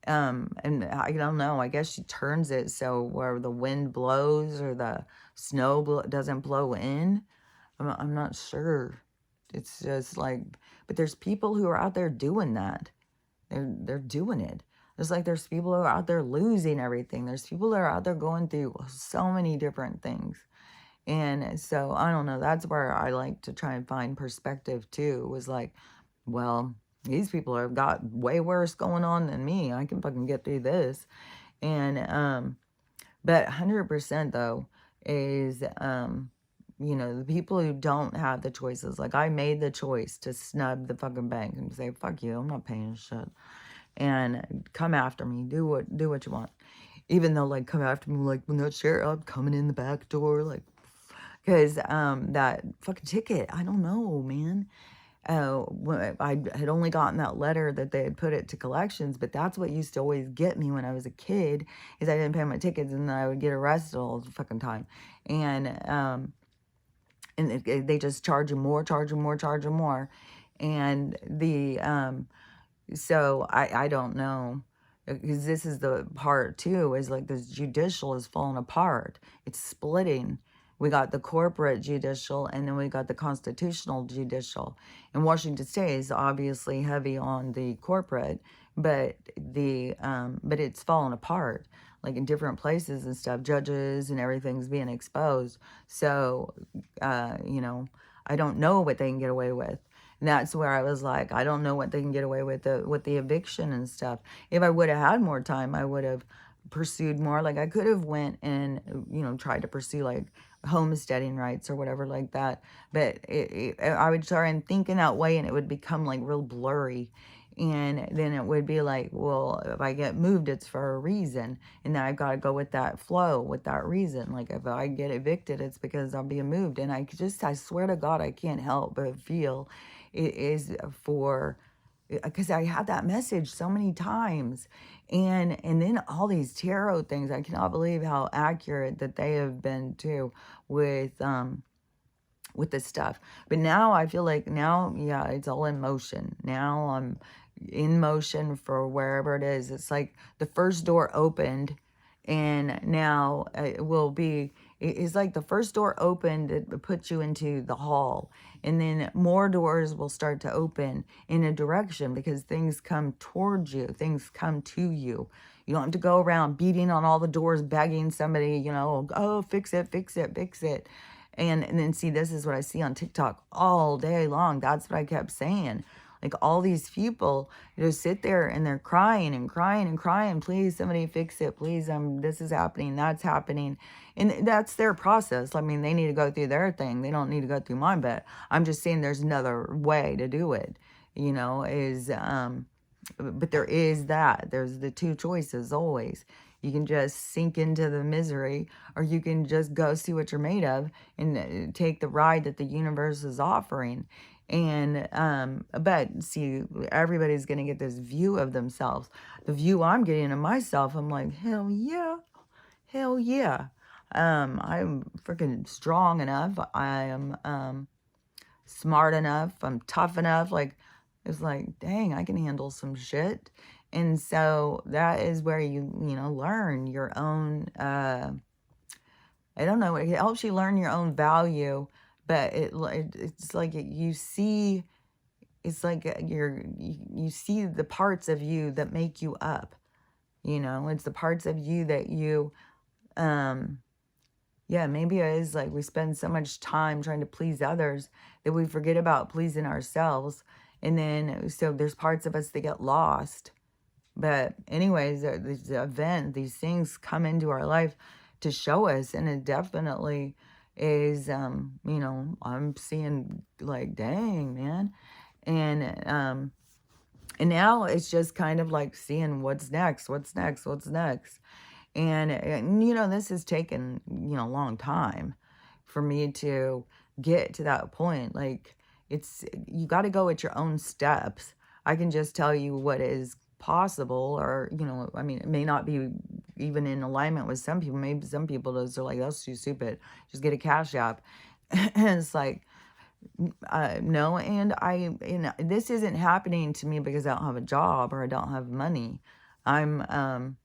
And I don't know. I guess she turns it so where the wind blows or the snow doesn't blow in. I'm not sure. It's just like, but there's people who are out there doing that. They're doing it. It's like there's people who are out there losing everything. There's people that are out there going through so many different things. And so I don't know. That's where I like to try and find perspective too. Was like, well, these people have got way worse going on than me. I can fucking get through this. And but 100% though is you know, the people who don't have the choices. Like I made the choice to snub the fucking bank and say, fuck you, I'm not paying shit. And come after me, do what you want. Even though like come after me like when that sheriff coming in the back door, like because that fucking ticket, I don't know, man. I had only gotten that letter that they had put it to collections, but that's what used to always get me when I was a kid, is I didn't pay my tickets and then I would get arrested all the fucking time. And they just charge you more, charge you more, charge you more. And so I don't know, because this is the part too, is like this judicial is falling apart. It's splitting. We got the corporate judicial and then we got the constitutional judicial. And Washington State is obviously heavy on the corporate, but but it's falling apart. Like in different places and stuff, judges and everything's being exposed. So, you know, I don't know what they can get away with. And that's where I was like, I don't know what they can get away with the eviction and stuff. If I would have had more time, I would have pursued more. Like I could have went and, tried to pursue like homesteading rights or whatever like that. But I would try and think in that way and it would become like real blurry. And then it would be like, well, if I get moved, it's for a reason. And then I've got to go with that flow, with that reason. Like if I get evicted, it's because I'm being moved. And I swear to God, I can't help but feel it is for, because I had that message so many times. And then all these tarot things, I cannot believe how accurate that they have been too with this stuff. But now I feel like now, yeah, it's all in motion. Now I'm in motion for wherever it is. It's like the first door opened and now it will be, it's like the first door opened, it puts you into the hall. And then more doors will start to open in a direction because things come towards you, things come to you. You don't have to go around beating on all the doors, begging somebody, oh, fix it, fix it, fix it. And then see, this is what I see on TikTok all day long. That's what I kept saying. Like all these people just sit there and they're crying and crying and crying. Please, somebody fix it. Please, this is happening. That's happening. And that's their process. I mean, they need to go through their thing. They don't need to go through mine. But I'm just saying there's another way to do it, but there is that. There's the two choices always. You can just sink into the misery, or you can just go see what you're made of and take the ride that the universe is offering. And, but see, everybody's going to get this view of themselves. The view I'm getting of myself, I'm like, hell yeah, hell yeah. I'm freaking strong enough. I am, smart enough. I'm tough enough. Like, it's like, dang, I can handle some shit. And so that is where you learn your own, I don't know, it helps you learn your own value, but it's like you see, it's like you see the parts of you that make you up, it's the parts of you that yeah, maybe it is like we spend so much time trying to please others that we forget about pleasing ourselves. And then, so there's parts of us that get lost. But anyways, these things come into our life to show us, and it definitely is, I'm seeing like, dang, man. And now it's just kind of like seeing what's next, what's next, what's next. And this has taken, a long time for me to get to that point. Like, you got to go at your own steps. I can just tell you what is possible, or, I mean, it may not be even in alignment with some people. Maybe some people, those are like, that's too stupid. Just get a Cash App. And it's like, no. And this isn't happening to me because I don't have a job or I don't have money. I'm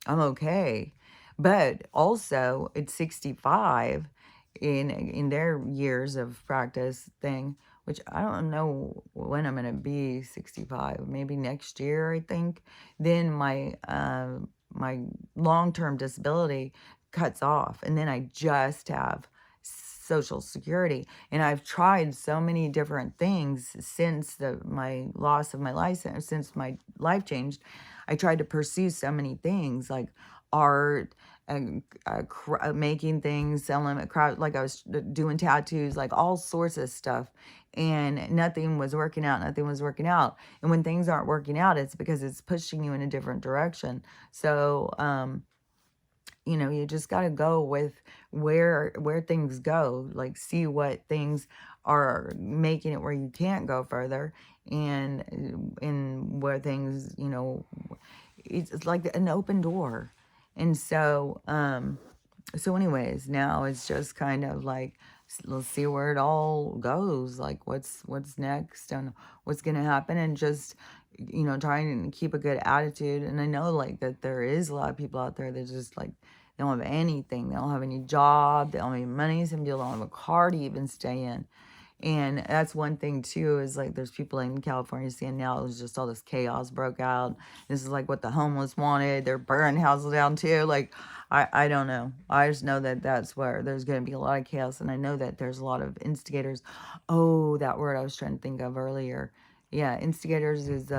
okay. But also it's 65 in their years of practice thing, which I don't know when I'm gonna be 65, maybe next year, I think. Then my long-term disability cuts off, and then I just have Social Security. And I've tried so many different things since my loss of my license, since my life changed. I tried to pursue so many things like art and making things, selling them at crowd, like I was doing tattoos, like all sorts of stuff. And nothing was working out, nothing was working out. And when things aren't working out, it's because it's pushing you in a different direction. So, you just got to go with where things go, like see what things are making it where you can't go further, and where things, it's like an open door. And so anyways, now it's just kind of like, let's see where it all goes, like what's next and what's going to happen, and just, trying to keep a good attitude. And I know like that there is a lot of people out there that just like, they don't have anything. They don't have any job. They don't have any money. Some people don't have a car to even stay in. And that's one thing too, is like there's people in California saying now there's just all this chaos broke out. This is like what the homeless wanted. They're burning houses down too. Like, I don't know. I just know that that's where there's going to be a lot of chaos. And I know that there's a lot of instigators. Oh, that word I was trying to think of earlier. Yeah, instigators is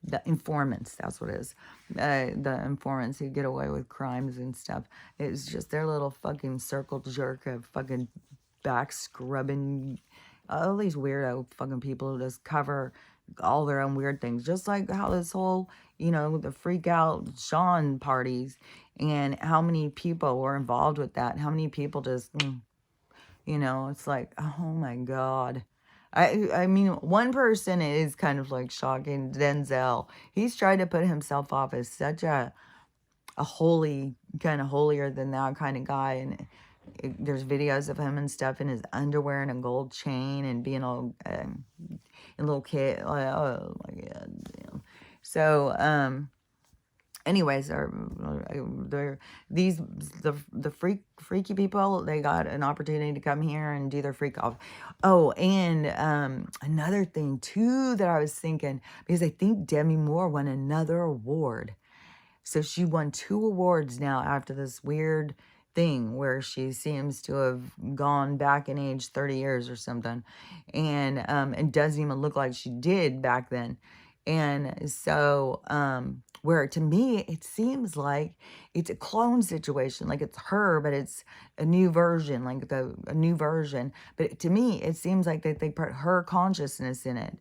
The informants, that's what it is. The informants who get away with crimes and stuff. It's just their little fucking circle jerk of fucking back scrubbing, all these weirdo fucking people who just cover all their own weird things. Just like how this whole, the freak out Sean parties and how many people were involved with that. How many people just, it's like, oh my God. I mean, one person is kind of like shocking. Denzel. He's tried to put himself off as such a holy, kind of holier than thou kind of guy. And there's videos of him and stuff in his underwear and a gold chain and being all a little kid. Like, oh my God. Damn. So, anyways, they're the freaky people. They got an opportunity to come here and do their freak off. Oh, and another thing too that I was thinking, because I think Demi Moore won another award. So she won 2 awards now after this weird thing where she seems to have gone back in age 30 years or something, and doesn't even look like she did back then. And so, where to me, it seems like it's a clone situation, like it's her, but it's a new version, like a new version. But to me, it seems like that they put her consciousness in it.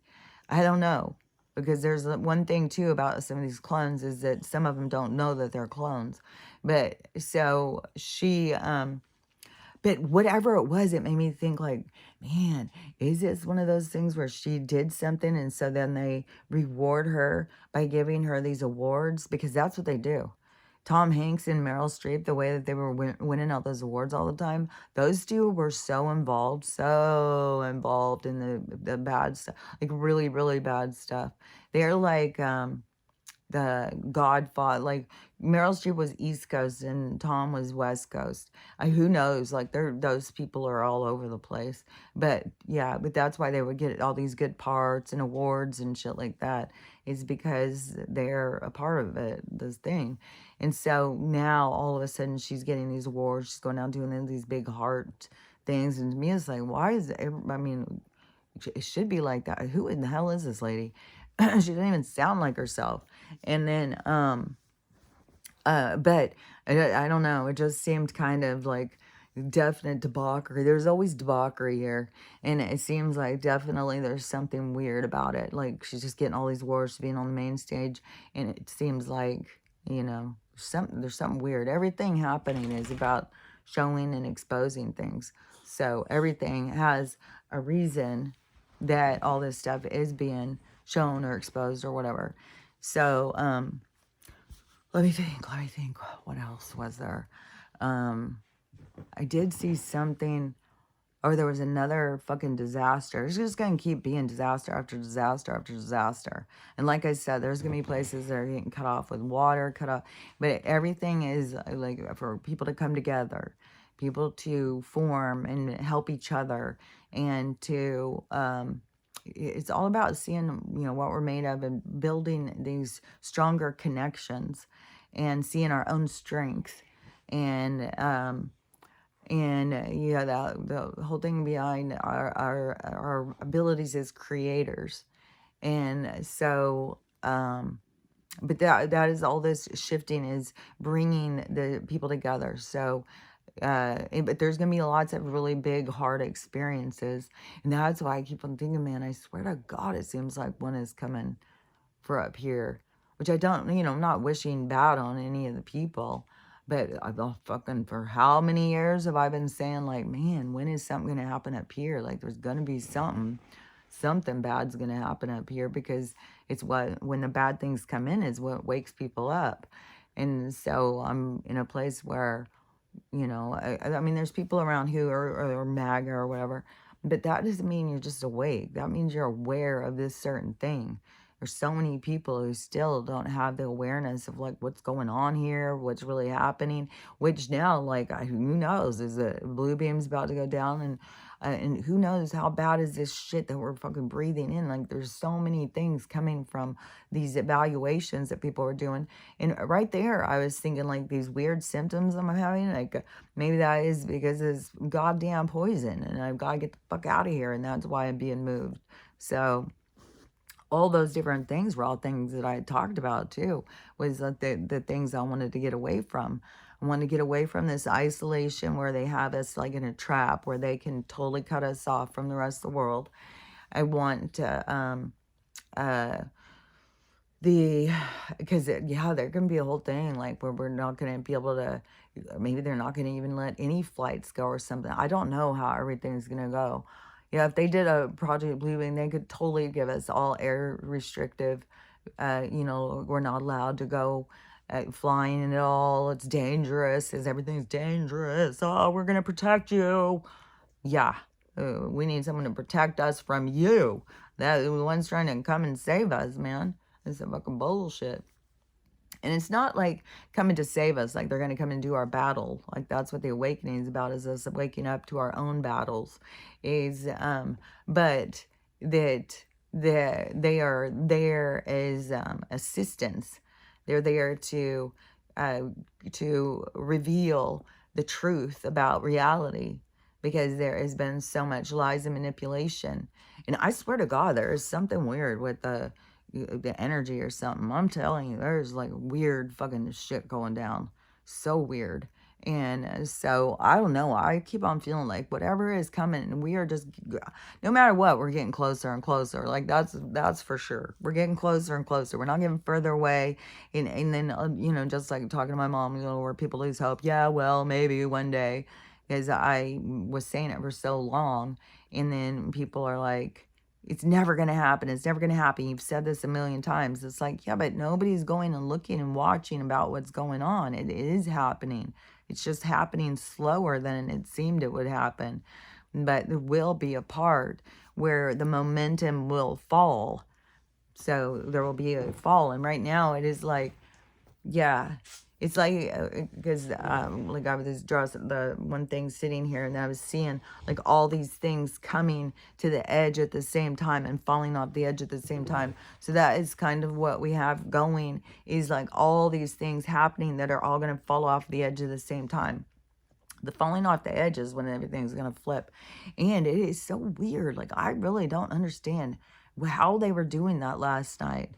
I don't know, because there's one thing too about some of these clones is that some of them don't know that they're clones. But so she, but whatever it was, it made me think like, man, is this one of those things where she did something and so then they reward her by giving her these awards? Because that's what they do. Tom Hanks and Meryl Streep, the way that they were winning all those awards all the time, those two were so involved in the bad stuff, like really, really bad stuff. They're like, the Godfather, like Meryl Streep was East Coast and Tom was West Coast. Who knows? Like those people are all over the place. But yeah, but that's why they would get all these good parts and awards and shit like that. Is because they're a part of it, this thing. And so now all of a sudden she's getting these awards. She's going out doing these big heart things. And to me, it's like, why is it? I mean, it should be like that. Who in the hell is this lady? She doesn't even sound like herself. And then, but I don't know. It just seemed kind of like definite debauchery. There's always debauchery here. And it seems like definitely there's something weird about it. Like she's just getting all these awards being on the main stage. And it seems like, there's something weird. Everything happening is about showing and exposing things. So everything has a reason that all this stuff is being shown or exposed or whatever. So, let me think. What else was there? I did see something, or there was another fucking disaster. It's just going to keep being disaster after disaster after disaster. And like I said, there's going to be places that are getting cut off with water, cut off. But everything is like for people to come together, people to form and help each other, and to, it's all about seeing, what we're made of and building these stronger connections and seeing our own strength. And, yeah, the whole thing behind our abilities as creators. And so, but that is all this shifting is bringing the people together. So, but there's going to be lots of really big, hard experiences. And that's why I keep on thinking, man, I swear to God, it seems like one is coming for up here, which I don't, I'm not wishing bad on any of the people. But I've fucking, for how many years have I been saying, like, man, when is something going to happen up here? Like, there's going to be something bad's going to happen up here, because it's when the bad things come in is what wakes people up. And so I'm in a place where, I mean, there's people around who are MAGA or whatever, but that doesn't mean you're just awake. That means you're aware of this certain thing. There's so many people who still don't have the awareness of like what's going on here, what's really happening, which now, like, who knows, is the blue beam's about to go down, and who knows how bad is this shit that we're fucking breathing in. Like, there's so many things coming from these evaluations that people are doing. And right there, I was thinking like these weird symptoms I'm having, like maybe that is because it's goddamn poison and I've got to get the fuck out of here. And that's why I'm being moved. So, all those different things were all things that I had talked about too, was that the things I wanted to get away from. I want to get away from this isolation where they have us like in a trap where they can totally cut us off from the rest of the world. I want to, uh, because yeah, there can be a whole thing like where we're not going to be able to, maybe they're not going to even let any flights go or something. I don't know how everything's going to go. Yeah, if they did a Project Blue Wing, they could totally give us all air restrictive. We're not allowed to go flying at all. It's dangerous. Everything's dangerous. Oh, we're going to protect you. Yeah, we need someone to protect us from you. That the one's trying to come and save us, man. It's a fucking bullshit. And it's not like coming to save us, like they're going to come and do our battle. Like that's what the awakening is about, is us waking up to our own battles. But that they are there as assistance. They're there uh, to reveal the truth about reality, because there has been so much lies and manipulation. And I swear to God, there is something weird with the energy or something. I'm telling you, there's like weird fucking shit going down. So weird. And so I don't know. I keep on feeling like whatever is coming, and we are just, no matter what, we're getting closer and closer. Like that's for sure. We're getting closer and closer. We're not getting further away. And then just like talking to my mom, where people lose hope. Yeah, well, maybe one day, because I was saying it for so long, and then people are like, it's never going to happen. It's never going to happen. You've said this a million times. It's like, yeah, but nobody's going and looking and watching about what's going on. It is happening. It's just happening slower than it seemed it would happen. But there will be a part where the momentum will fall. So there will be a fall. And right now it is like, yeah, it's like, because like I was just the one thing sitting here, and I was seeing like all these things coming to the edge at the same time and falling off the edge at the same time. So that is kind of what we have going, is like all these things happening that are all going to fall off the edge at the same time. The falling off the edge is when everything's going to flip. And it is so weird. Like, I really don't understand how they were doing that last night.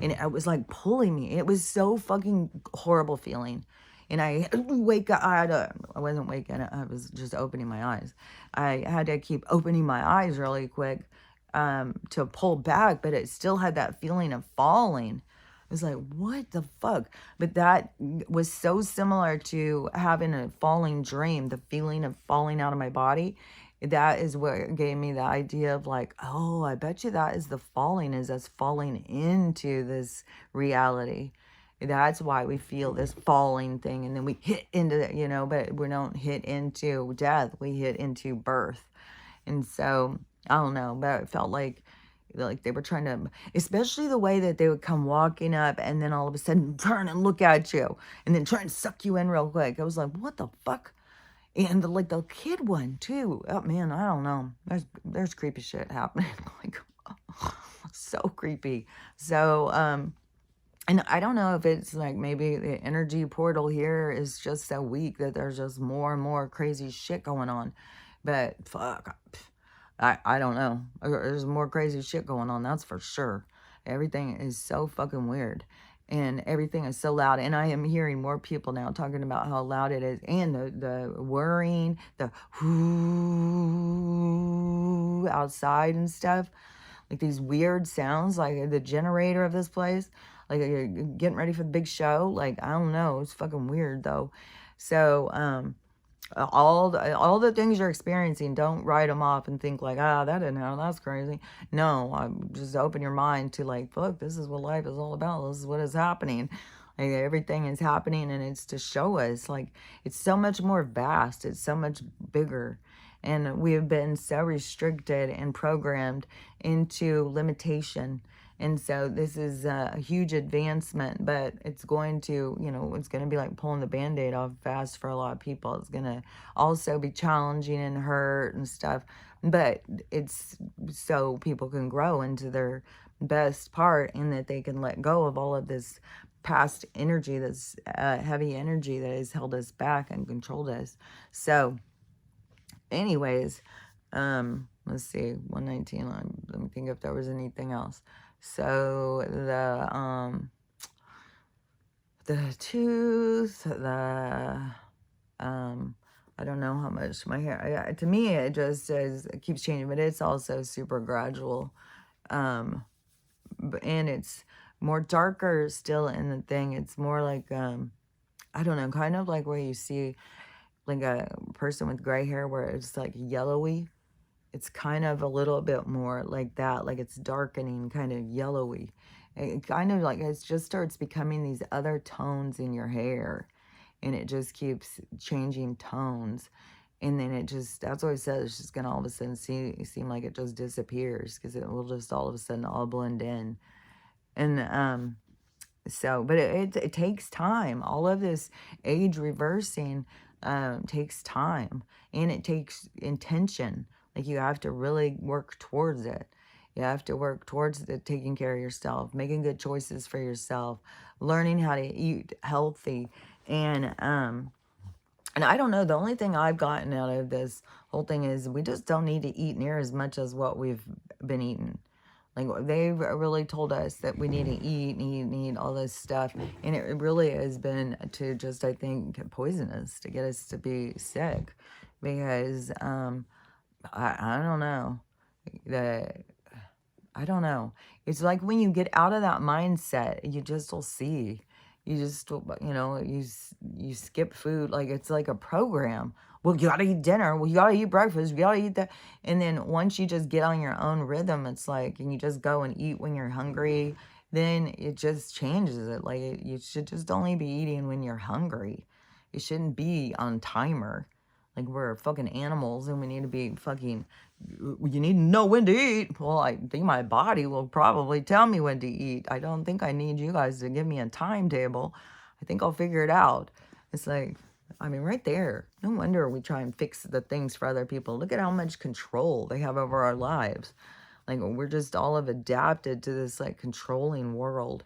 And it was like pulling me. It was so fucking horrible feeling. And I wake up, I wasn't waking up, I was just opening my eyes. I had to keep opening my eyes really quick to pull back, but it still had that feeling of falling. It was like, what the fuck? But that was so similar to having a falling dream, the feeling of falling out of my body. That is what gave me the idea of like, oh, I bet you that is the falling, is us falling into this reality. That's why we feel this falling thing, and then we hit into it, but we don't hit into death, we hit into birth. And so, I don't know, but it felt like they were trying to, especially the way that they would come walking up and then all of a sudden turn and look at you and then try and suck you in real quick. I was like, what the fuck? And the kid one too. Oh man, I don't know. There's creepy shit happening. Like, so creepy. So, and I don't know if it's like maybe the energy portal here is just so weak that there's just more and more crazy shit going on. But fuck, I don't know. There's more crazy shit going on, that's for sure. Everything is so fucking weird. And everything is so loud. And I am hearing more people now talking about how loud it is. And the whirring, the whoo outside and stuff. Like these weird sounds, like the generator of this place. Like you're getting ready for the big show. Like, I don't know. It's fucking weird though. So, all the things you're experiencing, don't write them off and think like, that didn't happen, that's crazy. No, just open your mind to like, look, this is what life is all about. This is what is happening. Like, everything is happening, and it's to show us like it's so much more vast, it's so much bigger. And we have been so restricted and programmed into limitation. And so this is a huge advancement, but it's going to, it's going to be like pulling the Band-Aid off fast for a lot of people. It's going to also be challenging and hurt and stuff, but it's so people can grow into their best part, and that they can let go of all of this past energy, this heavy energy that has held us back and controlled us. So anyways, let's see, 119, let me think if there was anything else. So the tooth, I don't know how much my hair, to me, it just is, it keeps changing, but it's also super gradual. And it's more darker still in the thing. It's more like, I don't know, kind of like where you see like a person with gray hair where it's like yellowy. It's kind of a little bit more like that, like it's darkening, kind of yellowy. It kind of like it just starts becoming these other tones in your hair, and it just keeps changing tones. And then it just, that's what I said, it's just gonna all of a sudden seem like it just disappears, because it will just all of a sudden all blend in. And so, but it takes time. All of this age reversing takes time, and it takes intention. Like, you have to really work towards it. You have to work towards taking care of yourself, making good choices for yourself, learning how to eat healthy. And I don't know, the only thing I've gotten out of this whole thing is we just don't need to eat near as much as what we've been eating. Like, they've really told us that we need to eat and eat and eat all this stuff. And it really has been to just, I think, poison us, to get us to be sick. Because, I don't know. I don't know. It's like when you get out of that mindset, you just will see. You just, you skip food. Like, it's like a program. Well, you got to eat dinner. Well, you got to eat breakfast. You got to eat that. And then once you just get on your own rhythm, it's like, and you just go and eat when you're hungry, then it just changes it. Like, you should just only be eating when you're hungry. You shouldn't be on timer. Like, we're fucking animals, and we need to be fucking, you need to know when to eat. Well, I think my body will probably tell me when to eat. I don't think I need you guys to give me a timetable. I think I'll figure it out. It's like, I mean, right there. No wonder we try and fix the things for other people. Look at how much control they have over our lives. Like, we're just all have adapted to this, like, controlling world.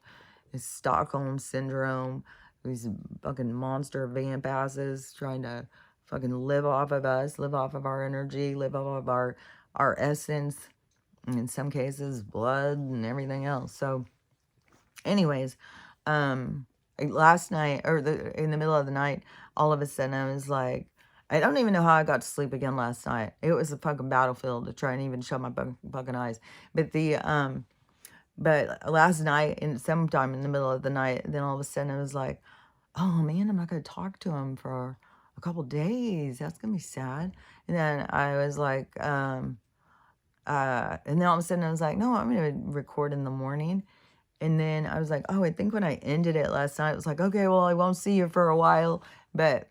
It's Stockholm syndrome. These fucking monster vamp asses trying to fucking live off of us, live off of our energy, live off of our essence, and in some cases, blood and everything else. So, anyways, last night, or in the middle of the night, all of a sudden I was like, I don't even know how I got to sleep again last night. It was a fucking battlefield to try and even shut my fucking eyes. But last night, and sometime in the middle of the night, then all of a sudden I was like, oh man, I'm not going to talk to him for a couple days. That's going to be sad. And then I was like, and then all of a sudden I was like, no, I'm going to record in the morning. And then I was like, oh, I think when I ended it last night, it was like, okay, well, I won't see you for a while. But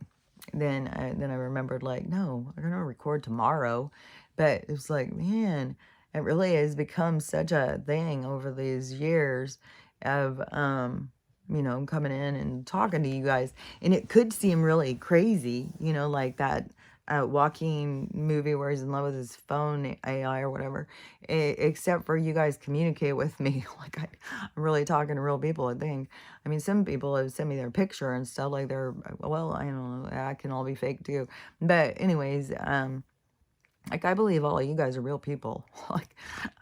then I remembered, like, no, I'm going to record tomorrow. But it was like, man, it really has become such a thing over these years of, coming in and talking to you guys. And it could seem really crazy, like that Joaquin movie where he's in love with his phone AI or whatever, except for you guys communicate with me. Like, I'm really talking to real people, I think. I mean, some people have sent me their picture and stuff, like they're, well, I don't know, that can all be fake too. But anyways, like, I believe all of you guys are real people. Like,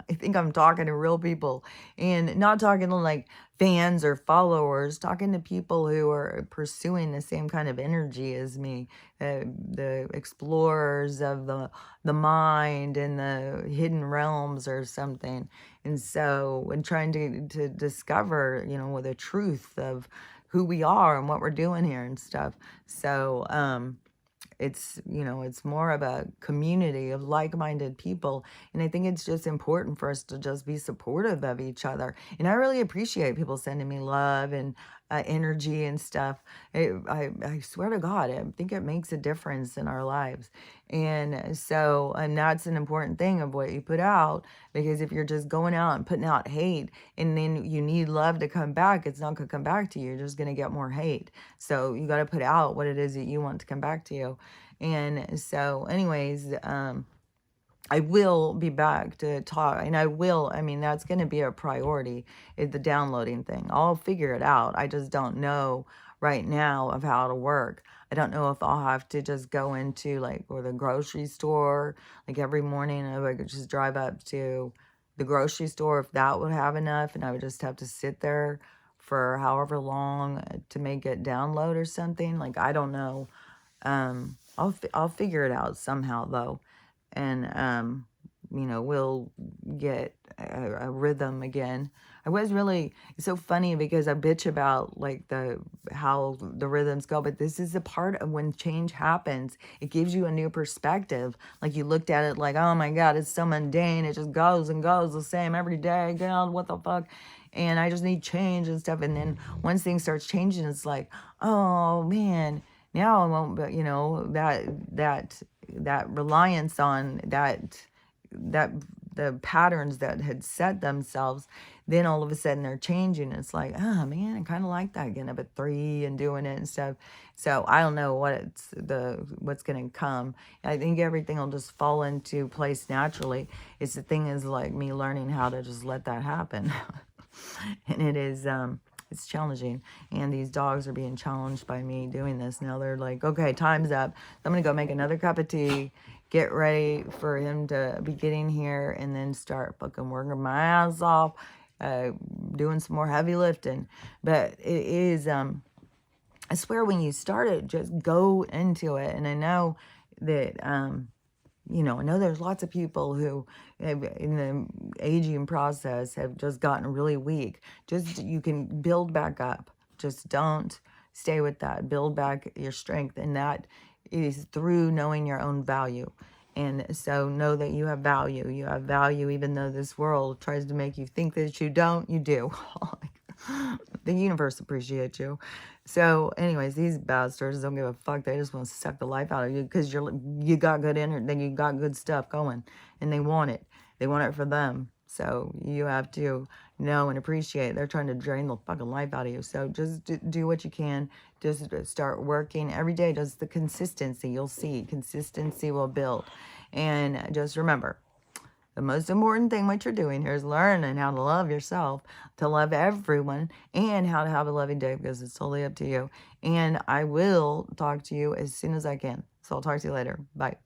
I think I'm talking to real people, and not talking to like fans or followers, talking to people who are pursuing the same kind of energy as me, the explorers of the mind and the hidden realms or something. And so, when trying to discover, with the truth of who we are and what we're doing here and stuff. So, it's more of a community of like-minded people, and I think it's just important for us to just be supportive of each other. And I really appreciate people sending me love and energy and stuff. I swear to God, I think it makes a difference in our lives. And so, and that's an important thing of what you put out, because if you're just going out and putting out hate, and then you need love to come back, it's not going to come back to you. You're just going to get more hate. So you got to put out what it is that you want to come back to you. And so, anyways, I will be back to talk, and I mean, that's going to be a priority, is the downloading thing. I'll figure it out. I just don't know right now of how to work. I don't know if I'll have to just go into, like, or the grocery store, like, every morning, if I could just drive up to the grocery store, if that would have enough, and I would just have to sit there for however long to make it download or something. Like, I don't know. I'll figure it out somehow though, and we'll get a rhythm again. I was really, it's so funny because I bitch about like how the rhythms go, but this is a part of when change happens. It gives you a new perspective. Like, you looked at it like, oh my God, it's so mundane. It just goes and goes the same every day. God, what the fuck? And I just need change and stuff. And then once things starts changing, it's like, oh man, now I won't, but that reliance on that the patterns that had set themselves, then all of a sudden they're changing. It's like, oh man, I kind of like that, getting up at 3 and doing it and stuff. So I don't know what's gonna come. I think everything will just fall into place naturally. It's the thing is like me learning how to just let that happen. And it is it's challenging, and these dogs are being challenged by me doing this. Now they're like, okay, time's up. I'm gonna go make another cup of tea, get ready for him to be getting here, and then start fucking working my ass off, doing some more heavy lifting. But it is I swear, when you start it, just go into it. And I know that I know there's lots of people who in the aging process have just gotten really weak. Just, you can build back up. Just don't stay with that. Build back your strength. And that is through knowing your own value. And so know that you have value. You have value even though this world tries to make you think that you don't. You do. The universe appreciates you. So anyways, these bastards don't give a fuck. They just want to suck the life out of you because you got good energy, then you got good stuff going, and they want it. They want it for them. So you have to know and appreciate. They're trying to drain the fucking life out of you. So just do what you can. Just start working every day. Just the consistency. You'll see consistency will build. And just remember, the most important thing what you're doing here is learning how to love yourself, to love everyone, and how to have a loving day, because it's totally up to you. And I will talk to you as soon as I can. So I'll talk to you later. Bye.